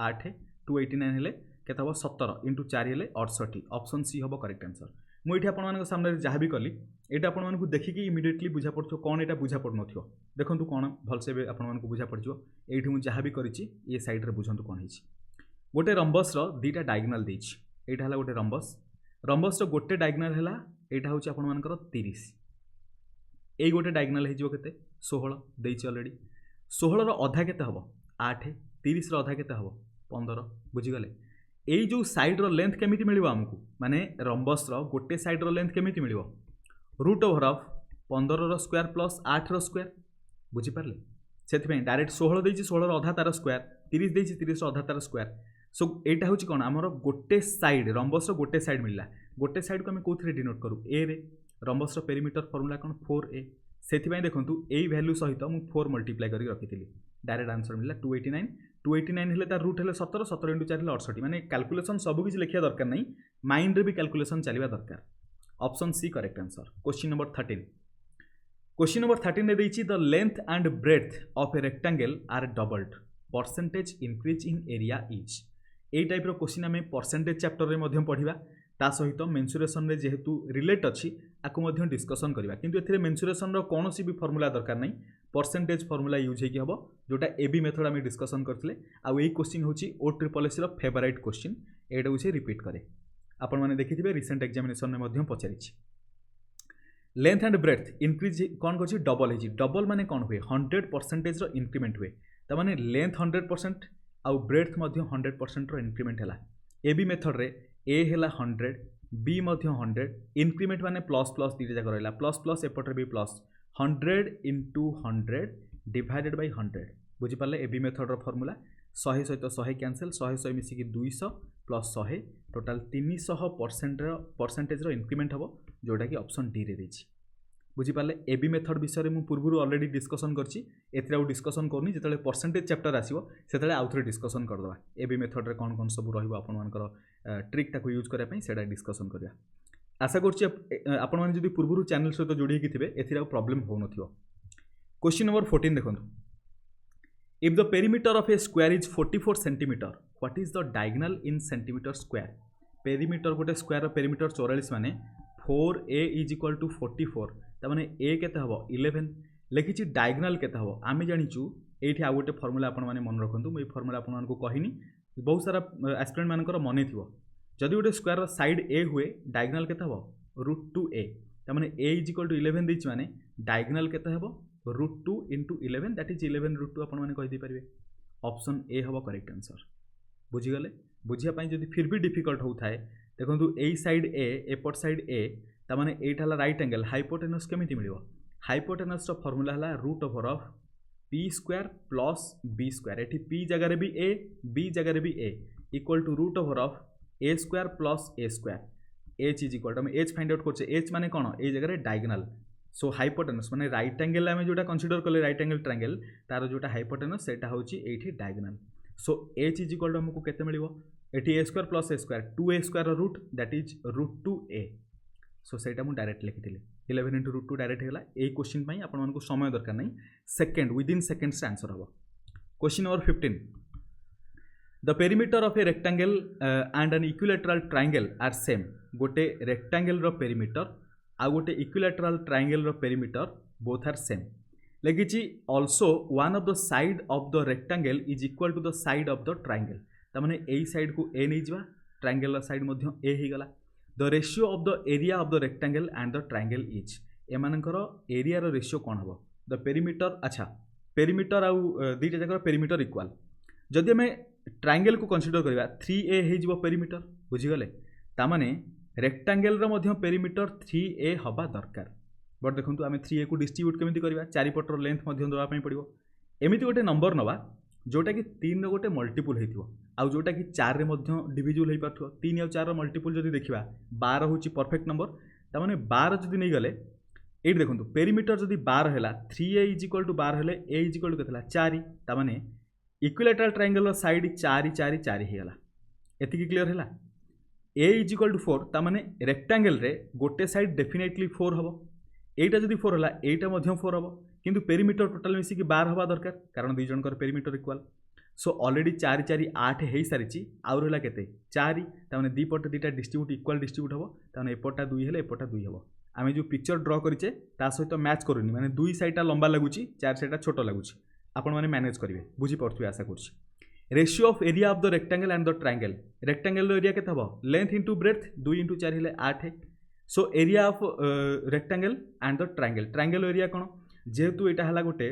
8 289 हेले केता हो 17 इनटू 4 हेले 68 ऑप्शन सी हबो करेक्ट आंसर मु एठी आपण मानक सामने जहाँ भी कली एटा आपण मानक देखिकी इमिडिएटली बुझा पड़छो कोन एटा बुझा पड़ नथियो देखंतु कोन भलसे बे आपण मानक बुझा पड़छो एठी मु जहाँ भी करिछि ए साइड रे बुझंतु कोन हिछि गोटे रम्बस रो दीटा डायगोनल देछि एटा हला गोटे रम्बस रो गोटे डायगोनल हला एटा होछि आपण मानकर 30 एई गोटे डायगोनल हेजिवो केते 16 देछि ऑलरेडी 16 रो आधा केते हबो 8 30 रो आधा केते हबो 15 बुझि गले एई जो साइड रो लेंथ केमिति मिलिबो हमकु माने रम्बस रो गोटे साइड रो लेंथ केमिति मिलिबो रूट ओवर ऑफ 15 रो स्क्वायर प्लस 8 रो स्क्वायर बुझि परले सेति पे डायरेक्ट 16 देछि 16 रो आधा तार स्क्वायर 30 देछि 30 रो आधा तार स्क्वायर सो एटा होछि कोन हमरो गोटे साइड रम्बस रो गोटे साइड मिलला गोटे साइड को हम कोथरे डिनोट करू ए रे रम्बस रो पेरीमीटर फार्मूला कोन 4a सेति पे देखंतु एई वैल्यू सहित मु 4 मल्टीप्लाई करी रखिथिली डायरेक्ट आंसर मिलला 289 हेले तार रूट हेले 17 17 * 4 हेले 68 माने कैलकुलेशन सब किछि लिखिया दरकार नै माइंड रे भी कैलकुलेशन चलिबा दरकार option C correct answer question number 13 ने देछि the length and breadth of a rectangle are doubled percentage increase in area is ए टाइप रो क्वेश्चन हमें परसेंटेज चैप्टर रे मध्यम पढिबा ता सहित मेंसुरेशन रे जेहेतु रिलेट अछि आकु मध्यम डिस्कशन करबा किंतु एथिरे मेंसुरेशन रो कोनोसी भी फार्मूला दरकार नै परसेंटेज फार्मूला यूज हेकि हबो जोटा एबी मेथड हम डिस्कशन करथिले आ एई क्वेश्चन होछि ओ ट्रिपल एस रो फेवरेट क्वेश्चन एटा होछि रिपीट करे आपण माने देखिथिबे रिसेंट एग्जामिनेशन में मध्यम पचारिछि लेंथ एंड ब्रेड्थ इंक्रीज कोन करछि डबल हेछि डबल माने कोन हुए 100% रो इंक्रीमेंट हुए ता माने लेंथ 100% आ ब्रेड्थ मध्य 100% रो इंक्रीमेंट हला एबी मेथड रे ए हेला 100 बी मध्य 100 इंक्रीमेंट माने प्लस प्लस दीटा जाक रहला प्लस प्लस एपटर भी प्लस 100 * 100 डिवाइडेड बाय 100 बुझि पाले एबी मेथड रो फार्मूला 100 सहित 100 कैंसिल 100 100 मिसी की 200 प्लस 100 टोटल 300% रो परसेंटेज रो इंक्रीमेंट हबो जोटा कि ऑप्शन डी रे देछि बुझि पाले एबी मेथड विषय रे मु पूर्वरु ऑलरेडी डिस्कशन करछि एथरा डिस्कशन करनी जेतले परसेंटेज चैप्टर आसीबो सेतले आउथरे डिस्कशन कर दवा एबी मेथड रे कोन कोन सब रहिबो आपन मानकर ट्रिक टाको यूज करै पई सेडा डिस्कशन करिया आशा करछि आपन मान जदि पूर्वरु चैनल सहित जोडी कि थिबे एथिरा प्रॉब्लम हो नथियो क्वेश्चन नंबर 14 देखंतु if the perimeter of A square is 44 centimetre what is the diagonal in centimetre square perimeter गोटे स्क्वायर रो पेरीमीटर 44 माने 4a = 44 ता माने a केते हबो 11 लेखिछि डायगोनल केते हबो आमे जानिचु एठी आ गोटे फार्मूला आपन माने मन रखंतु मैं फार्मूला आपन मानको कहिनी बहुत सारा एस्पिरेंट मानकर मने थिबो जदि गोटे स्क्वायर रो साइड a हुए डायगोनल केते हबो √2a ता माने a = 11 दैछि माने डायगोनल केते हबो √2 * 11 दैट इज 11 √2 आपन माने कहि दे परिबे ऑप्शन ए हबो करेक्ट आंसर बुझी गले बुझिया पई जदि फिर भी डिफिकल्ट होउथाय देखंतु ए साइड a एपट साइड a ता माने एटा हला राइट एंगल हाइपोटेनस केमिति मिलिबो हाइपोटेनस रो फार्मूला हला √(p² + b²) एठी p जगह रे भी a b जगह रे भी a equal to √(a² + a²) h is equal to हम h फाइंड आउट करछे h माने कोन ए जगह रे डायगोनल सो हाइपोटेनस माने राइट एंगल आमे जोटा कंसीडर करले राइट एंगल ट्रायंगल तार जोटा हाइपोटेनस सेटा होची एठी diagonal so h is equal to हमको केते मिलिबो एठी a² + a² 2a² रो root that is √2a so ସେଇଟା ମୁଁ डायरेक्ट लिखिଥିଲି 11 × √2 डायरेक्ट ହେଇଗଲା। ଏଇ क्वेश्चन ପାଇଁ ଆପଣମାନଙ୍କୁ समय दरकार नहीं, सेकेंड विदिन सेकेंड्स आंसर हम। Question number 15, the perimeter of a rectangle and an equilateral triangle are same. गोटे रेक्टेंगल रो पेरीमीटर आ गोटे इक्विलेटरल ट्रायंगल रो पेरीमीटर बोथ आर सेम। लगी also one of the side of the rectangle is equal to the side of the triangle. तामाने ए side को ए नहीं जा, ट्रायंगल साइड मध्य ए ही गला। The ratio of the area of the rectangle and the triangle is, एमानकर एरिया रो रेशियो कौन हम? द पेरीमीटर, अच्छा पेरीमीटर आउ दुईटा जगह पेरीमीटर इक्वाल। जदि आम ट्रायंगल को कंसीडर करवा 3a हो पेरीमीटर, बुझीगले, तामाने रेक्टेंगल रो मध्य पेरीमीटर 3a हवा दरकार। बट देखो आम 3a को डिस्ट्रीब्यूट केमिति करवा, चारिपटर लेंथ मध्य देवाई पड़ो। एमती गोटे नंबर नवा जोटा कि 3 रो गोटे मल्टीपुल होइथिबो, आउ जोटा कि 4 रे मध्य डिविजुअल हो पारथो। 3 और 4 रो मल्टीपुल जदि देखिबा 12 होची परफेक्ट नंबर। तामाने 12 जदि नहीं गले ये देखो पेरीमीटर जदि 12 है 3a इज इक्वल टू 12 हेले a इज इक्वल टू केतला 4। तामाने इक्विलेटरल ट्रायंगल साइड 4 4 4 हेला। एतिकी क्लियर हैला। a इज इक्वल टू 4, तामाने रेक्टेंगल रे गोटे साइड डेफिनेटली 4 हबो। एटा जदि 4 हैला एटा मध्य 4 हबो, किंतु पेरीमीटर टोटल मिसी कि 12 हवा दरकार, कारण दुई जनकर पेरीमीटर इक्वल। सो ऑलरेडी 4 4 8 हे सारिची, आउर हैला केते 4। तामाने दी पटे दीटा डिस्ट्रीब्यूट इक्वल डिस्ट्रीब्यूट हबो, तामाने एपटा 2 हेले एपटा 2 हबो। आम जो पिक्चर ड्र करें ता सहित मैच करूनी, माने 2 साइडटा लंबा लगुच 4 साइडटा छोट लगुच। आपण मैंने मैनेज करेंगे, बुझीपे आशा कर। Ratio of area of the rectangle and the triangle, rectangle area के लेंथ इंटू ब्रेथ 2 × 4 हेले 8। So area of rectangle and the triangle, triangle area कौन? जेहेतु यहाँ है गोटे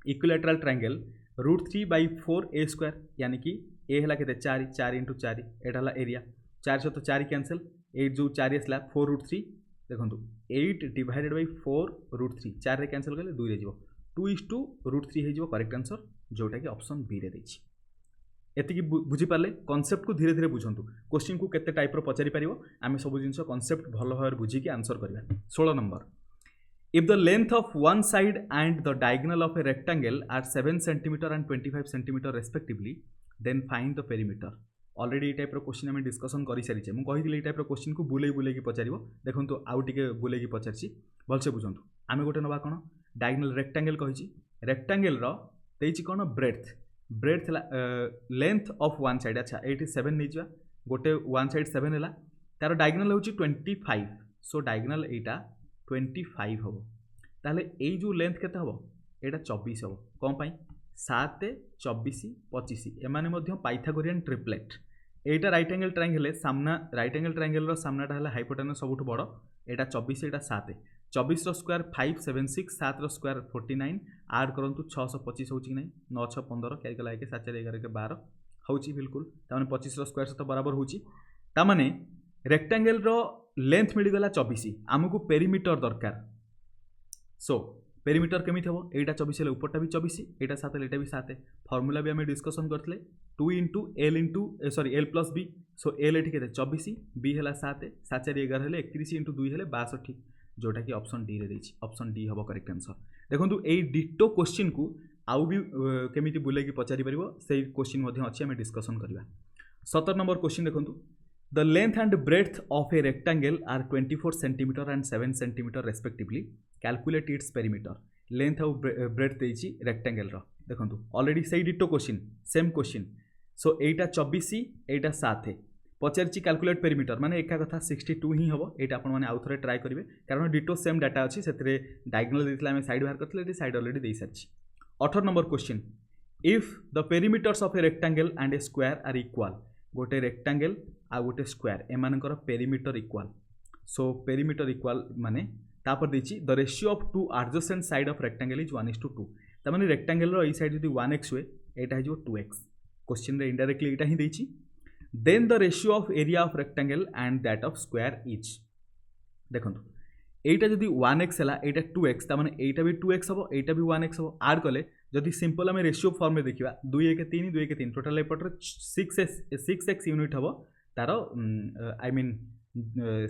इक्विलेटरल ट्रायंगल √3/4a², यानी कि ए है के 4 4 × 4, यहाँ है एरिया। 4 सहित 4 कैंसल, 8 जो 4 आसला 4√3। देखो 8 डिवाइडेड बाय 4√3, 4 रे कैंसल कले 2 रे जीवो, 2:√3 हो करेक्ट आंसर, जोटा कि ऑप्शन बी रे देछि। एतिकी बुझी पाले। कॉन्सेप्ट को धीरे धीरे बुझंतु, क्वेश्चन को केते टाइप रो पचारि परिबो, आमे सब जिंस कॉन्सेप्ट भलो भाव बुझी के आंसर करबा। 16 number, if the length of one side and the diagonal of a rectangle are 7 centimetre and 25 centimetre respectively, then find the perimeter. Already ये टाइप क्वेश्चन आम डिस्कसन कर सारी, मुझे ये टाइप क्वेश्चन को बुले बुले पचार। देखो आउ टे बुले पचार, भलसे बुझंतु। आम गोटे नवा कौन? डायगोनल रेक्टेंगल कही, रेक्टेंगल देछि कौन? Breadth. Breadth length of one side, अच्छा ये 7 नहीं जा, गोटे वन साइड 7 है, तार डायगोनल हूँ 25। सो डायगोनल यहाँ 25 हम, ताहले ये जो लेंथ केते हम? यहाँ 24 हम। कौन पाई? 7 24 25 एमाने मध्य पाइथागोरियन ट्रिपलेट। एटा राइट एंगल ट्रायंगल सामना, राइट एंगल ट्रायंगल हाइपोटेनस है हाइपोटेनस सबुठ बड़, यहाँ 24 यहाँ 7। 24 स्क्वायर 576, 7 स्क्वायर 49, आड करंतु 625 होची कि नहीं, 9 6 15 क्या गला 1 7 4 11 के 12 होची बिल्कुल। तामाने 25 स्क्वायर सहित बराबर होची। तामाने रेक्टेंगल रो लेंथ मिल गला 24, आमको पेरीमीटर दरकार। सो पेरीमीटर केमिति हम? एटा 24 हेले उपरटा भी 24, एटा 7 हेले एटा भी 7। फॉर्मूला भी आम डिस्कसन करथिले 2 × L + B। सो L एठी केते 24, B हेला 7, 7 4 11 हेले 31 × 2 हेले 62, जोटा कि ऑप्शन डी रे देछि। ऑप्शन डी हबो करेक्ट आंसर। देखंतु एई डिटो क्वेश्चन को आउ भी केमिति बुले की पचारि परिबो, सेही क्वेश्चन मध्ये अछि, आम डिस्कसन करबा। 17 नंबर क्वेश्चन देखंतु, the length and breadth of a rectangle are 24 centimetre and 7 centimetre respectively, calculate its perimeter. Length और ब्रेथ देछि रेक्टेंगल रो। देखंतु ऑलरेडी सेही ditto question, same question. So एटा 24 एटा 7 पचारि कैलकुलेट पेरीमीटर, माने एका कथा 62 ही हम। एटा आपण माने आउ थरे ट्राई करिवे, कारण डिटो सेम डाटा अछि, सेतरे डायगोनल देथिला हम साइड बाहर करथिले, एटी साइड ऑलरेडी देइ सारछि। 18 नंबर question, if the perimeters of a rectangle and a square are equal, गोटे रेक्टेंगल आ गोटे स्क्वायर एमानकर perimeter equal. So perimeter equal माने तापर देछि the ratio of two adjacent side of rectangle is 1:2। त माने रेक्टेंगल रो ई साइड जदी 1x हुए, एटा हिजो 2x। क्वेश्चन रे इनडायरेक्टली एटा ही देछि। Then the ratio of area of rectangle and that of square is. देखंतु एटा जदी 1x हला, एटा 2x, त माने एटा भी 2x हबो, एटा भी 1x हबो। ऐड कले जदी सिंपल हम रेशियो फॉर्म में देखिबा 2 1 3 2 1 3, टोटल एपटर 6x यूनिट हबो तार, आई मीन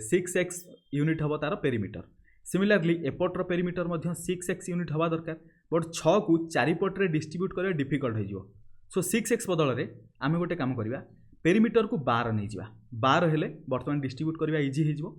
6x यूनिट हबो तार पेरीमीटर। सिमिलरली एपटर पेरीमीटर मध्य 6x यूनिट हवा दरकार, बट 6 को 4 पटे डिस्ट्रीब्यूट करा डिफिकल्ट हो। सो 6x बदल में आम गोटे काम करवा, पेरीमीटर को 12 नहीं जा, 12 हेले बर्तमान डिस्ट्रीब्यूट करवा इजी हो।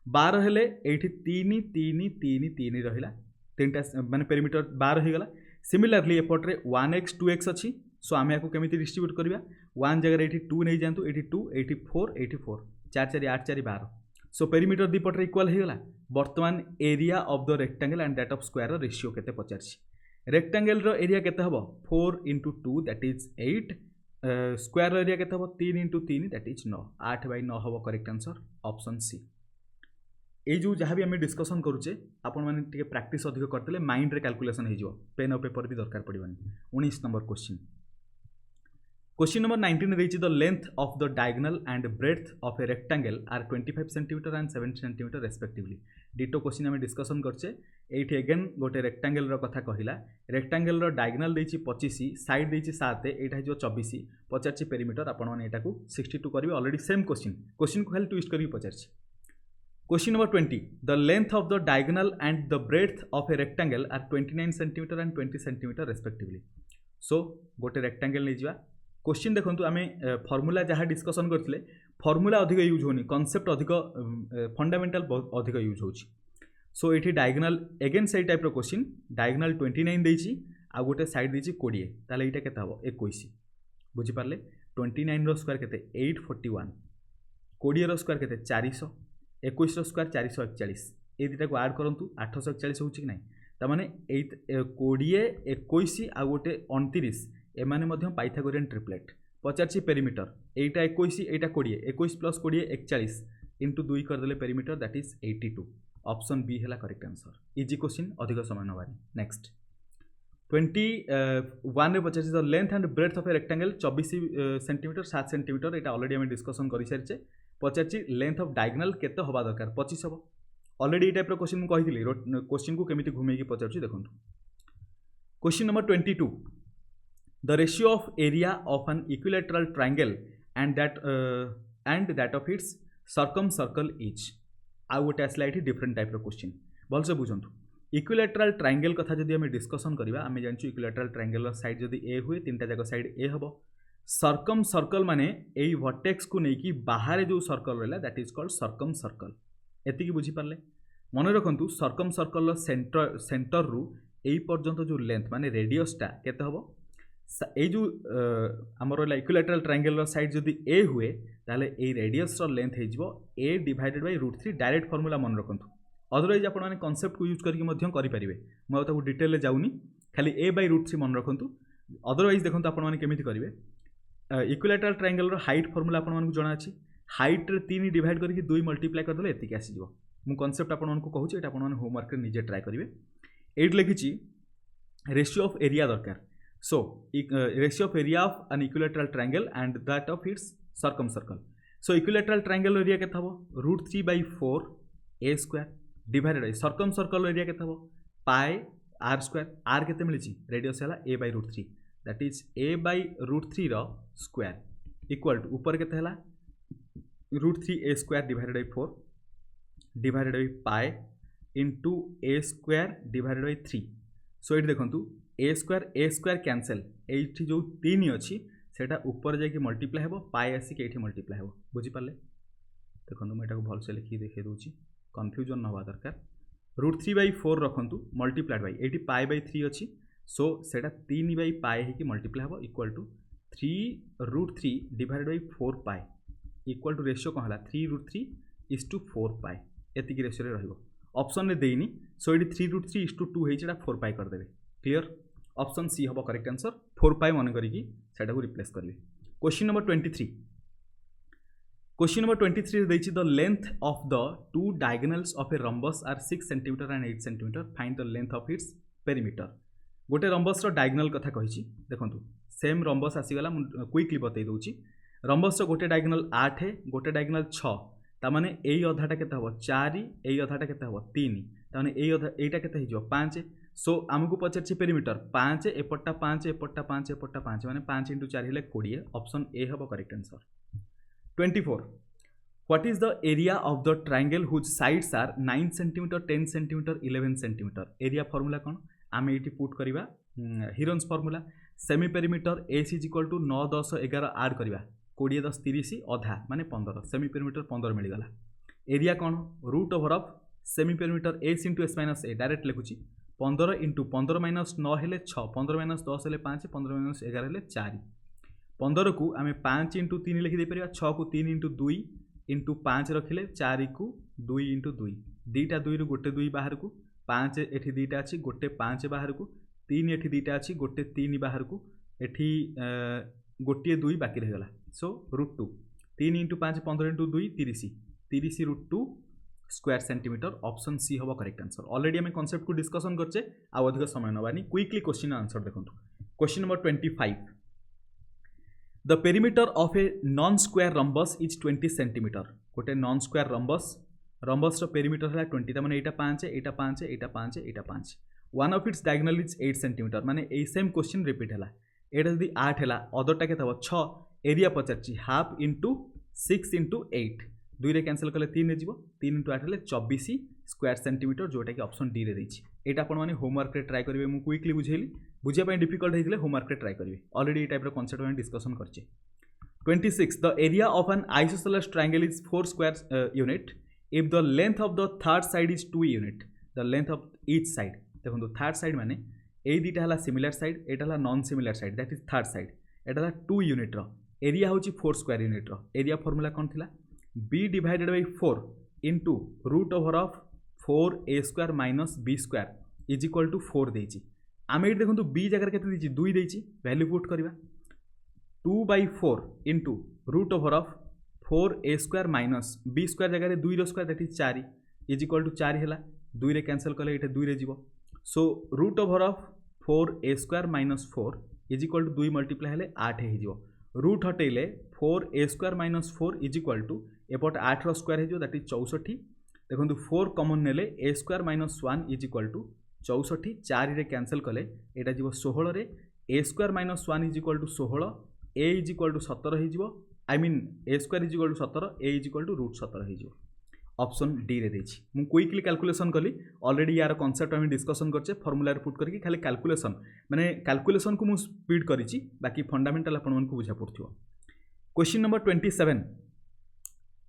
12 हेले एठी 3 3 3 3 रहिला तीनटा माने पेरीमीटर 12 हो गला। सिमिलरली एपट्रे 1x 2x अच्छी सो आम या केमी डिस्ट्रीब्यूट करवा 1 जगह ये 2 नहीं जातु ये 2 ये 4 ये 4 4 4 8 4 12 सो पेरीमीटर दीपटे इक्वाल होगा। बर्तमान area of the rectangle and that of square ratio केते पचारछि। रेक्टांगल रो एरिया केते हबो 4 × 2 दैट इज 8 स्क्वायर एरिया केते हबो 3 × 3 दैट इज 9 8/9 हबो करेक्ट आंसर ऑप्शन सी। ये जो जहाँ भी आम डिस्कसन करुचे आपण मैंने टे प्रैक्टिस अधिक करते माइंड रे कैलकुलेशन हो पेन और पेपर भी दरकार पड़ानी। 19 नंबर क्वेश्चन क्वेश्चन नंबर 19 देछि the length of the diagonal and breadth of a rectangle are 25 centimetre and 7 centimetre respectively. Ditto question आम डिस्कसन करचे ये अगेन गोटे रेक्टांगल रो कथा कहला। रेक्टांगल रो डायगोनल देछि 25 साइड देछि 7 एटा जो 24 पचारछि पेरीमीटर आपण माने एटा को 62 करिवे। ऑलरेडी सेम क्वेश्चन को खाली ट्विस्ट करी पचारछि। Question number 20 the length of the diagonal and the breadth of a rectangle are 29 centimetre and 20 centimetre respectively. So गोटे रेक्टांगल नहीं जावा क्वेश्चन देखो आम फर्मूला जहाँ डिस्कसन करते फर्मूला अधिक यूज होनी कॉन्सेप्ट अधिक फंडामेंटल अधिक यूज हो। सो ये डायगोनल एगेन से टाइप क्वेश्चन डायगोनल 29 देछि आ गोटे साइड देछि 20 ताले एटा केते हबो 21 बुझी पारले। 29 रो स्क्वायर केते 841 20 रो स्क्वायर केते 400 21 रो स्क्वायर 441 ए दुटा को ऐड करंतु 841 होछि कि नै तामाने 20 21 आ गोटे 29 एमाने मध्य पाइथागोरियन ट्रिपलेट पचारछि पेरीमीटर एटा 21 एटा 20 21 + 20 41 इंटू 2 करदेले perimeter that is 82 option B है करेक्ट आंसर। इजी क्वेश्चन अधिक समय नवानी। नेक्स्ट 21 रे पचारछि the length and breadth of a rectangle 24 centimetre 7 centimetre एटा ऑलरेडी हम डिस्कसन करि सारिछे। पचारछि लेंथ ऑफ डायगोनल केते होबा दरकार 25 हबो ऑलरेडी ए टाइप रो क्वेश्चन मु कहिथिली क्वेश्चन को केमिति घुमेई कि पचारछि देखंतु। Question number 22 the ratio of area of an equilateral triangle and that of its circumcircle each आउ गोटे आसला ये डिफरेंट टाइप क्वेश्चन भलसे बुझंतु। इक्विलेटराल ट्रायंगल कथा जदि आम डिस्कसन करवा आम जानचु इक्विलेटराल ट्रायंगल साइड जदि ए हुए तीनटा जाक साइड ए हम सर्कम सर्कल माने यही वर्टेक्स को लेकिन बाहर जो सर्कल रहा that is called circum circle. एति बुझी पारे मन रखु सर्कम सर्कल सेंटर रु यही पर्यंत जो लेंथ माने रेडियसटा केते हम ये जो आमर इक्विलेटराल ट्रायंगल साइड जदि ए हुए ताले ए रेडियस लेंथ हो ए डिवाइडेड बाय √3 डायरेक्ट फॉर्मूला मन रखु। अदरवाइज आप कॉन्सेप्ट को यूज करके करेंगे मुझे डिटेल जाऊनी खाली ए बाय √3 मन रखु। अदरवाइज देखो आपने केमिति करेंगे इक्विलेटराल ट्रायंगल हाइट फॉर्मूला आपको जना अच्छी हाइट रे 3 डिवाइड करके 2 मल्टीप्लाई करदे एतिक आसीजो। मु कॉन्सेप्ट आपको कहूँ ये आपने होमवर्क निजे ट्राए करेंगे। ये लिखी रेशियो ऑफ एरिया दरकार। So, ratio of area of an equilateral triangle and that of its circumcircle. So, equilateral triangle area केते हबो √3/4 a square divided by circumcircle area केते हबो pi r square r केते मिलिछि रेडियस हला a by √3 that is a by √3 रो square equal to ऊपर केते हला √3a square divided by 4 divided by pi into a square divided by 3. So, ये देखंतु ए स्क्वायर कैंसल ये जो 3 अच्छी सेटा ऊपर जाकि मल्टीप्लाई हे पाए आसिक ये मल्टीप्लाई हे बुझीपारे। देखो मुझे भलसे लिखिक देखे दूसरी कन्फ्यूजन न हवा दरकार। √3/4 रखु मल्टीप्लाइड बाय ये पाए बाय 3 अच्छी सो सेटा 3/पाए हो मल्टीप्लाई हे equal to 3√3 divided by 4 pi equal two ratio कौन है 3√3:4 पाए एतिक रेशियो रे ऑप्शन रे देनी। सो ये 3√3:2 है 4 पाए करदे क्लियर। ऑप्शन सी हम करेक्ट आंसर 4 पाए मन करी रिप्लेस करेंगे। क्वेश्चन नंबर 23 क्वेश्चन नंबर 23 देछि the length of the two diagonals of a rhombus are 6 centimetre and 8 centimetre find the length of its perimeter. गोटे रंबस डायगोनल कथा कही देखो सेम रंबस आसीगला क्विकली बतई दूची। रंबस गोटे डायगोनल 8 है गोटे डायगोनल 6 तामाने यही अधाटा केते हबो 4 यही अधाटा केते हबो 3 तामाने यही अधा एटा केते हिजो 5। सो आमको पचार पेरीमीटर 5 एपटा 5 एपटा 5 एपटा 5 माने 5 × 4 हेले 20 ऑप्शन ए हबो correct answer. 24 what is the area of the triangle whose sides are 9 centimetre 10 centimetre 11 centimetre. Area formula कौन आम ये पुट करवा Heron's formula semi perimeter S is equal to 9 10 11 add करवा 20 10 30 अधा माने 15 सेमी पेरीमीटर 15 मिलगला area कौन root over of semi perimeter S into S minus A direct लिखुची 15 इंटू 15 माइनस 9 हेले 6 15 माइनस 10 हेले 5 15 माइनस 11 हेले 4 15 को आम 5 इंटू 3 लिखिदेपर 6 को 3 इंटू 2 इंटू 5 रखिले 4 को 2 इंटू 2 दुईटा 2 रु गोटे 2 बाहर को 5 एठी दुईटा अच्छी गोटे 5 बाहर को 3 एठी दुईटा अच्छी गोटे 3 बाहर को एठी गोटे 2 बाकी रहीगला so root 2 3 into 5 15 into 2 30 30 root 2 square centimetre option C हम करेक्ट आंसर ऑलरेडी आम कॉन्सेप्ट को डिस्कसन करचे आ अधिक समय नबानी क्विकली क्वेश्चन आंसर देखो question number 25 the perimeter of a non square rhombus is 20 centimetre गोटे नॉन स्क्वायर रंबस पेरीमीटर है 20 माने एटा 5 एटा 5 एटा 5 एटा 5 one of its diagonal is 8 centimetre माने ए सेम क्वेश्चन रिपीट है एटा यदि 8 है अदरटा के 6 एरिया पचार हाफ इंटू 6 इंटू 8 दुई रे कैंसल कले 3 हो 3 इंटू 8 24 स्क्वायर सेंटीमीटर जोटा कि ऑप्शन डी रे देछि एटा आपण माने होमवर्क रे ट्राई करिवे मु क्विकली बुझेली बुझिया पय डिफिकल्ट हेतिले होमवर्क रे ट्राई करिवे ऑलरेडी ए टाइप रो कांसेप्ट में डिस्कशन करछे 26 the area of an isosceles triangle is 4 square unit if the length of the third side is 2 unit the length of each side देखो third side माने ए दीटा हला similar side एटा हला non similar side that is third side एटा हला 2 unit रो area होची 4 square unit रो area formula कोन थिला b divided by 4 into root over of 4a square minus b square is equal to 4 देछि आमे एठी देखंतु b जगह केते देछि 2 देछि वैल्यू पुट करबा 2 by 4 into root over of 4a square minus b square जगह रे 2 रो square that is 4 is equal to 4 हैला 2 रे कैंसिल करले एटा 2 रे जीवो सो root over of 4a square minus 4 is equal to 2 multiply हेले 8 हे जीवो रूट हटेले 4a square minus 4 is equal to एपट 8 रो स्क्वायर हो दैट इज 64 देखो 4 कॉमन नेले a square minus 1 is equal to 64 4 रे कैंसिल कले एटा जीवो 16 रे a square minus 1 is equal to 16 a is equal to 17 हे जीवो I mean a square is equal to 17 a is equal to root 17 हे जीवो option D रे देछि मु quickly calculation कली ऑलरेडी यार कांसेप्ट हम डिस्कशन करछे फार्मूला रे पुट करके खाली कैलकुलेशन माने कैलकुलेशन को मु स्पीड करिछि बाकी फंडामेंटल आपन मन को बुझा पड़थियो क्वेश्चन नंबर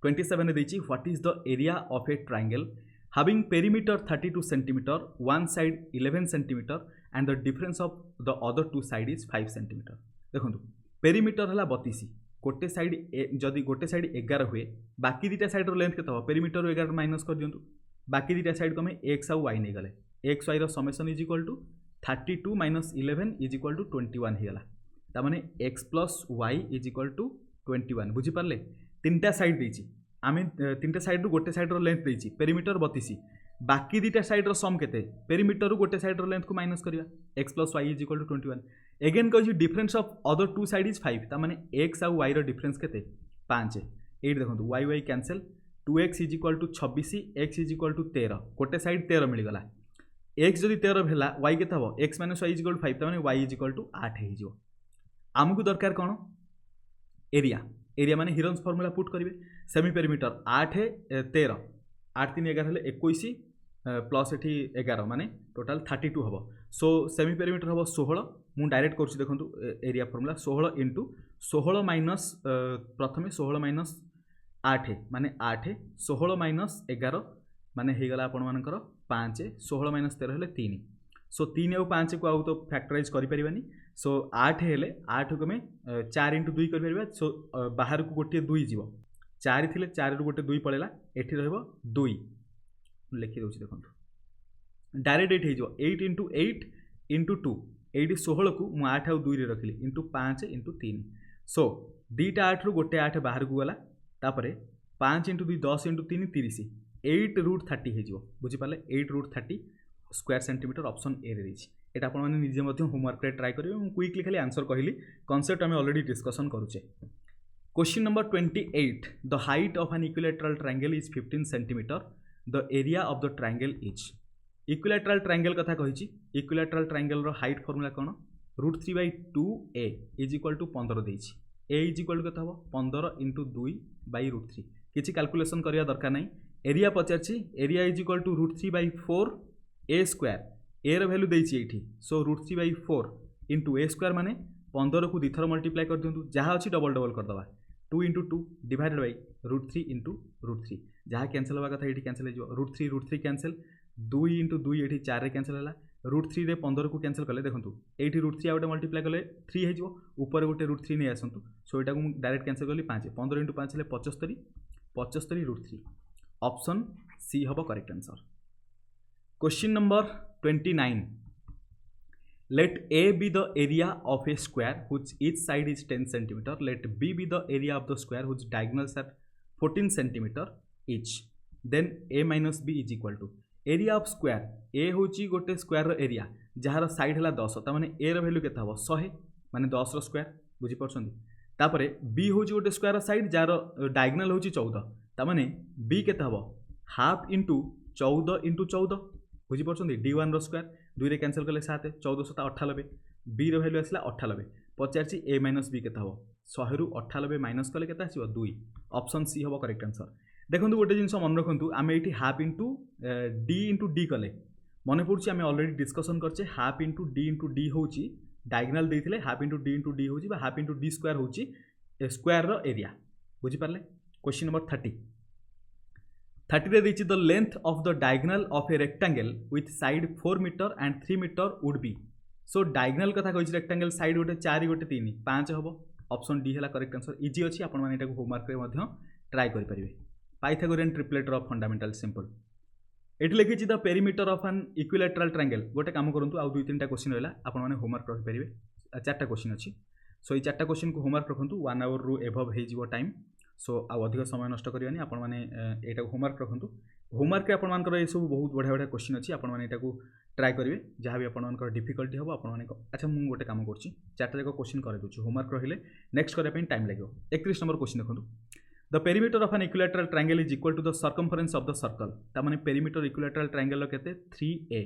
27 देछि what is the area of a triangle having perimeter 32 centimetre one side 11 centimetre and the difference of the other two side is 5 centimetre देखंतु पेरीमीटर हला 32 गोटे साइड जदि गोटे साइड 11 हुए बाकी दुटा साइड रो लेंथ केते हो पेरीमीटर 11 माइनस कर दियंतु बाकी दुटा साइड को हम x और y नै गले x y रो summation is equal to 32 minus 11 is equal to 21 हे गला ता माने x plus y is equal to 21 बुझी पारले तीनटा साइड देछि आमे तीनटा साइड रो गोटे साइड रो लेंथ देछि पेरीमीटर 32 बाकी दुटा साइड रो सम केते पेरीमीटर रो गोटे साइड रो लेंथ को माइनस करिया x plus y is equal to 21 again कह difference of other two side is 5 ता माने x और y रो डिफरेंस केते 5 एट देखो y y cancel 2x is equal to 26 x is equal to 13 गोटे साइड 13 मिल गला x जदि 13 भेला y केते हबो x minus y is equal to 5 ता माने y इज इक्वल टू 8 हे जिवो हमकु दरकार कोन एरिया एरिया माने हिरन्स फार्मूला पुट करिवे सेमी पेरीमीटर 8 13 8 3 11 हेले 21 प्लस एठी 11 माने टोटल 32 हबो सो सेमी पेरीमीटर हबो 16 मु डायरेक्ट करछि देखंतु एरिया फार्मूला 16 इंटू 16 माइनस प्रथमे 16 माइनस 8 माने 8 16 माइनस 11 माने हे गला आपण मानकर 5 16 माइनस 13 हेले 3 सो 3 और 5 को आउ तो फैक्टराइज करि परिबानी सो 8 हेले 8 को में 4 इंटू 2 करि परिबा सो बाहर को गोटे 2 जीवो 4 थिले 4 रु गोटे 2 पळेला एठी रहबो 2 लिखि दउछि देखंतु डायरेक्ट एठी हे जो 8 इंटू 8 इंटू 2 एटी 16 को मु 8 और 2 रे रखली इंटू 5 इंटू 3 सो दीटा 8 रु गोटे 8 बाहर को गला तापरे 5 इंटू 2 10 इंटू 3 30 8 रूट 30 हे जो बुझी पाले 8 root 30 square centimetre option A रे देछि एटा आपण माने निजे मध्ये होमवर्क रे ट्राई करिवे मु क्विकली खाली आंसर कहली कांसेप्ट हम ऑलरेडी डिस्कशन करूचे question number 28 the height of an equilateral triangle is 15 centimetre the area of the triangle is equilateral triangle कथा कहिछि इक्विलैटरल ट्रायंगल रो हाइट फार्मूला कोन √3/2a इज इक्वल टू 15 देछि a is equal to कथा हो 15 * 2/√3 किछि calculation करिया दरकार नै एरिया पचारछि area is equal to √3/4 a square a रो वैल्यू देछि एठी सो √3/4 * a स्क्वायर माने 15 को दिथर मल्टीप्लाई कर दियंतु जहा अछि डबल डबल कर दबा 2 * 2 डिवाइडेड बाय √3 * √3 जहाँ कैंसल होगा कथा ये कैंसल हो √3 कैंसल 2 × 2 ये 4 कैंसल है √3 रे 15 को कैंसल कले देखो ये √3 आउटे मल्टीप्लाई कले 3 हो ऊपर गोटे √3 नहीं आसतु सो यहाँ को डायरेक्ट कैंसल कली 5 15 × 5 75 75 √3 ऑप्शन सी हम correct answer. Question number 29 let A be the area of a square whose each side is 10 cm let B be the area of the square whose diagonals are 14 cm each then A minus B is equal to area of square ए हूँ गोटे square area jar side है 10 ताने ए रैल्यू के 100 माने 10 square बुझीपार B हूँ गोटे square side jar diagonal हूँ 14 ताने बी के हाफ इंटू 14 × 14 बुझीपार D1 स्क्वायर 2 रे कैंसल कले 7 14 7 98 बी रैल्यू आसला 98 पचार ए माइनस बी के 100 ରୁ 98 माइनस कले के 2 ऑप्शन सी हम करेक्ट आंसर। देखो गोटे जिन मन रखु आम ये half into D into D कले मन पड़े आम अलरेडी डिस्कसन करचे half into D into D हूँ डायगोनाल देते half into D into D हूँ हाफ इंटू डी स्क्वायर हूँ स्क्वायर एरिया बुझीपारे। क्वेश्चन नंबर 30 रे देछि the length of the diagonal of a rectangle with side 4 metre and 3 metre would be so diagonal कथा कही rectangle side गोटे 4 गोटे 3 5 हम ऑप्शन डी है करेक्ट आंसर। इजी अच्छी आपको होमवर्क में ट्राए करेंगे। Pythagorean triplet of fundamental simple ये लिखी the perimeter of an equilateral triangle गोटे काम करूँ आउ 2-3टा क्वेश्चन रहा आपने होमवर्क रखिपारे 4टा क्वेश्चन अच्छी सो ये 4टा क्वेश्चन को होमवर्क रखु 1 आवर रू एभव हो टाइम सो आउ अधिक समय नष्ट करवानी आपने यहाँ होमवर्क रखु होमवर्क आपर ये सब बहुत बढ़िया बढ़िया क्वेश्चन अच्छी आपने ट्राए करेंगे जहाँ भी आप डिफिकल्टी हम आप अच्छा मुझे गोटे काम कर 4टा जाक क्वेश्चन कर दूसरी होमवर्क रहिले नेक्स्ट करने टाइम लगे। 31 नंबर क्वेश्चन देखो the perimeter of an equilateral triangle is equal to the circumference of the circle तामाने पेरीमीटर इक्विलेटरल ट्रायंगल केते 3a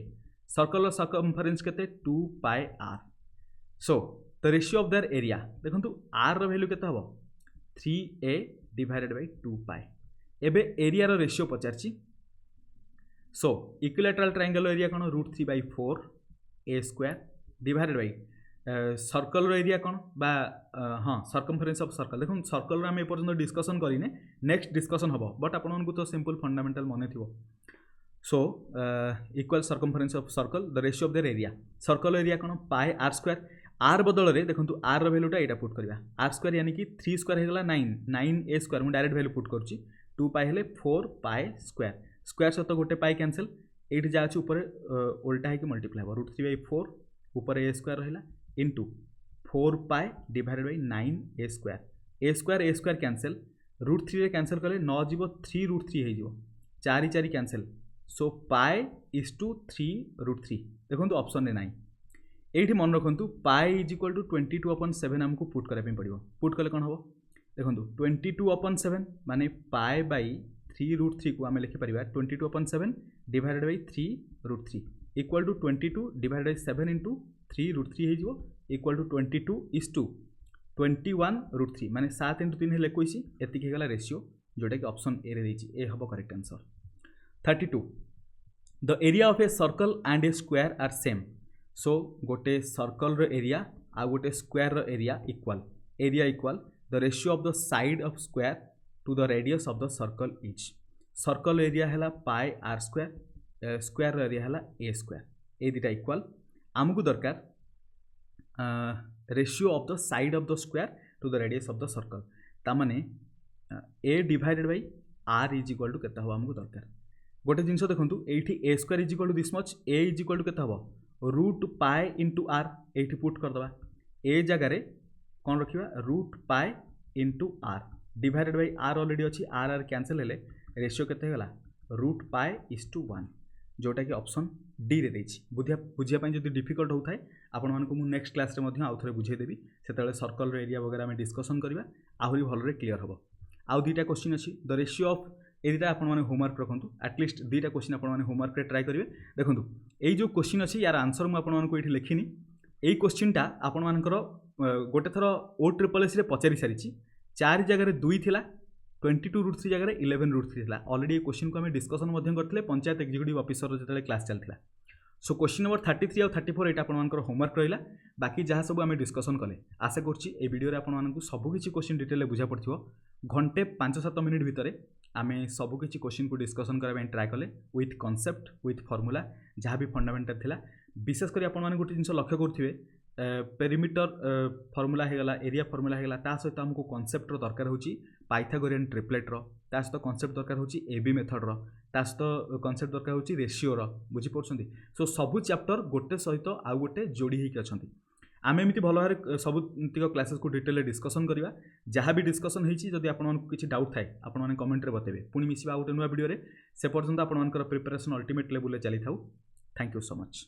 सर्कल सर्कमफरेन्स केते 2πr so the ratio of their area देखंतु r रो value केते हबो 3a डिवाइडेड बाय 2π एबे area रो ratio पचारची सो इक्विलेटरल ट्रायंगल एरिया कोन √3/4 a square divided by circle area कौन बा हाँ सर्कमफरेन्स ऑफ सर्कल देखो सर्कल आम एपर्यंत डिस्कसन करें नेक्स्ट डिस्कसन हम बट आपको तो सिंपल फंडामेंटल मन थी so equal circumference of circle the ratio of their area circle area कौन पाए r स्क्वायर r बदल में देखो r वैल्यूटा यहाँ पुट करवा r स्क्वायर यानी कि 3 स्क्वायर होगा 9 a स्क्वायर मुझे डायरेक्ट वैल्यू पुट करुच्ची 2π हेले 4π स्क्वायर स्क्वायर सहित गोटे पाई कैंसल ये जहाँ अच्छे उल्टा है मल्टीप्लाई हम √3/4 ऊपर a स्क्वायर रहा into 4π divided by 9 a square cancel √3 रे कैंसल कले 9 जीव 3√3 हो 4 cancel so pi is to 3√3 देखो ऑप्शन रे नाइन ये मन रखु पाई इज इक्वल टू 22/7 आमको पुट करने पड़ो पुट कले कौन हम देखो 22/7 माने पाई बाई 3√3 को आम लिखिपर 22/7 divided by 3√3 equal to 22 divided by 7 into 3√3 हो इक्वल टू 22 इज टू 21√3 माने 7 × 3 है 21 एतिक होगा रेशियो जोटा कि ऑप्शन ए रे देछि ए हम correct answer. 32 the area of a circle and a square are same so गोटे सर्कल रो एरिया आ गोटे स्क्वायर रो area equal the ratio of the side of square to the radius of the circle is circle area है pi r square square रो area है a square ए दुटा इक्वल आमको दरकार ratio of the side of the square to the radius of the circle तामाने a divided by r is equal to केता हो आमको दरकार गोटे जिनस देखंतु एठी a square is equal to this much a is equal to केता हो √π इंटू r एठी पुट कर दबा a जगह रे कोन रखिबा √π into r divided by r already अछि r कैंसल हेले रेशियो केते होला √π इज टू 1 जोटा कि ऑप्शन डी रे देछि बुझिया जो डिफिकल्ट होता है आपण मानको मु नेक्स्ट क्लास रे मध्य आउ थरे बुझेदेवी सेतले सर्कल एरिया वगैरह में डिस्कसन करबा आहुरी भलरे क्लियर हबो। आउ 2टा क्वेश्चन अछि द रेशियो ऑफ एरिया आपण माने होमवर्क रखंतु एटलिस्ट 2टा क्वेश्चन आपण माने होमवर्क रे ट्राई करिवे देखंतु एई जो क्वेश्चन अछि यार आंसर मु आपण मानको एठी लिखिनी एई क्वेश्चनटा आपण मानकर गोटे थरो OSSS रे पचारि सारिछि 4 जगह रे 2 थिला 22√3 जगह 11√3 था ऑलरेडी ये क्वेश्चन को आम डिस्कसन करते पंचायत एक्जिक्यूटिव ऑफिसर जो क्लास चलता सो क्वेश्चन नंबर 33 और 34 यहाँ आपंकर होमवर्क रहा बाकी जहाँ सब आम डिस्कसन कले आशा करुँची भिडियो आपको सबकि क्वेश्चन डिटेल बुझा पड़ो घंटे 5-7 मिनिट भितर आमे सबकिछि क्वेश्चन को डिस्कसन करबा ट्राए कले विथ कॉन्सेप्ट विथ फॉर्मूला जहाँ भी फंडामेंटल थिला। विशेष कर आपण गोटे जिन लक्ष्य करुवे पेरीमीटर फॉर्मूला होगा एरिया फॉर्मूला होगा ता सहित आमको कॉन्सेप्ट दरकार होची पाइथागोरियन ट्रिपलेट्र ता सहित कॉन्सेप्ट दरकार होची एबी मेथडर ता सहित कॉन्सेप्ट दरकार होची रेशियोर बुझी पड़छंती। सो सबु चैप्टर गोटे सहित आउ गोटे जोड़ी होकर अछंती। आम एमती भल भाव सबुतिक क्लासेस को डिटेल डिस्कसन करवा जहाँ भी डिस्कसन होती जदि आपको किसी डाउट थाए आपने कमेंट रे बतेबे पुणी मिसिबा गोटे नुआ वीडियो से पर्यंत आपर प्रिपरेशन अल्टीमेट लेवल चली था। Thank you so much.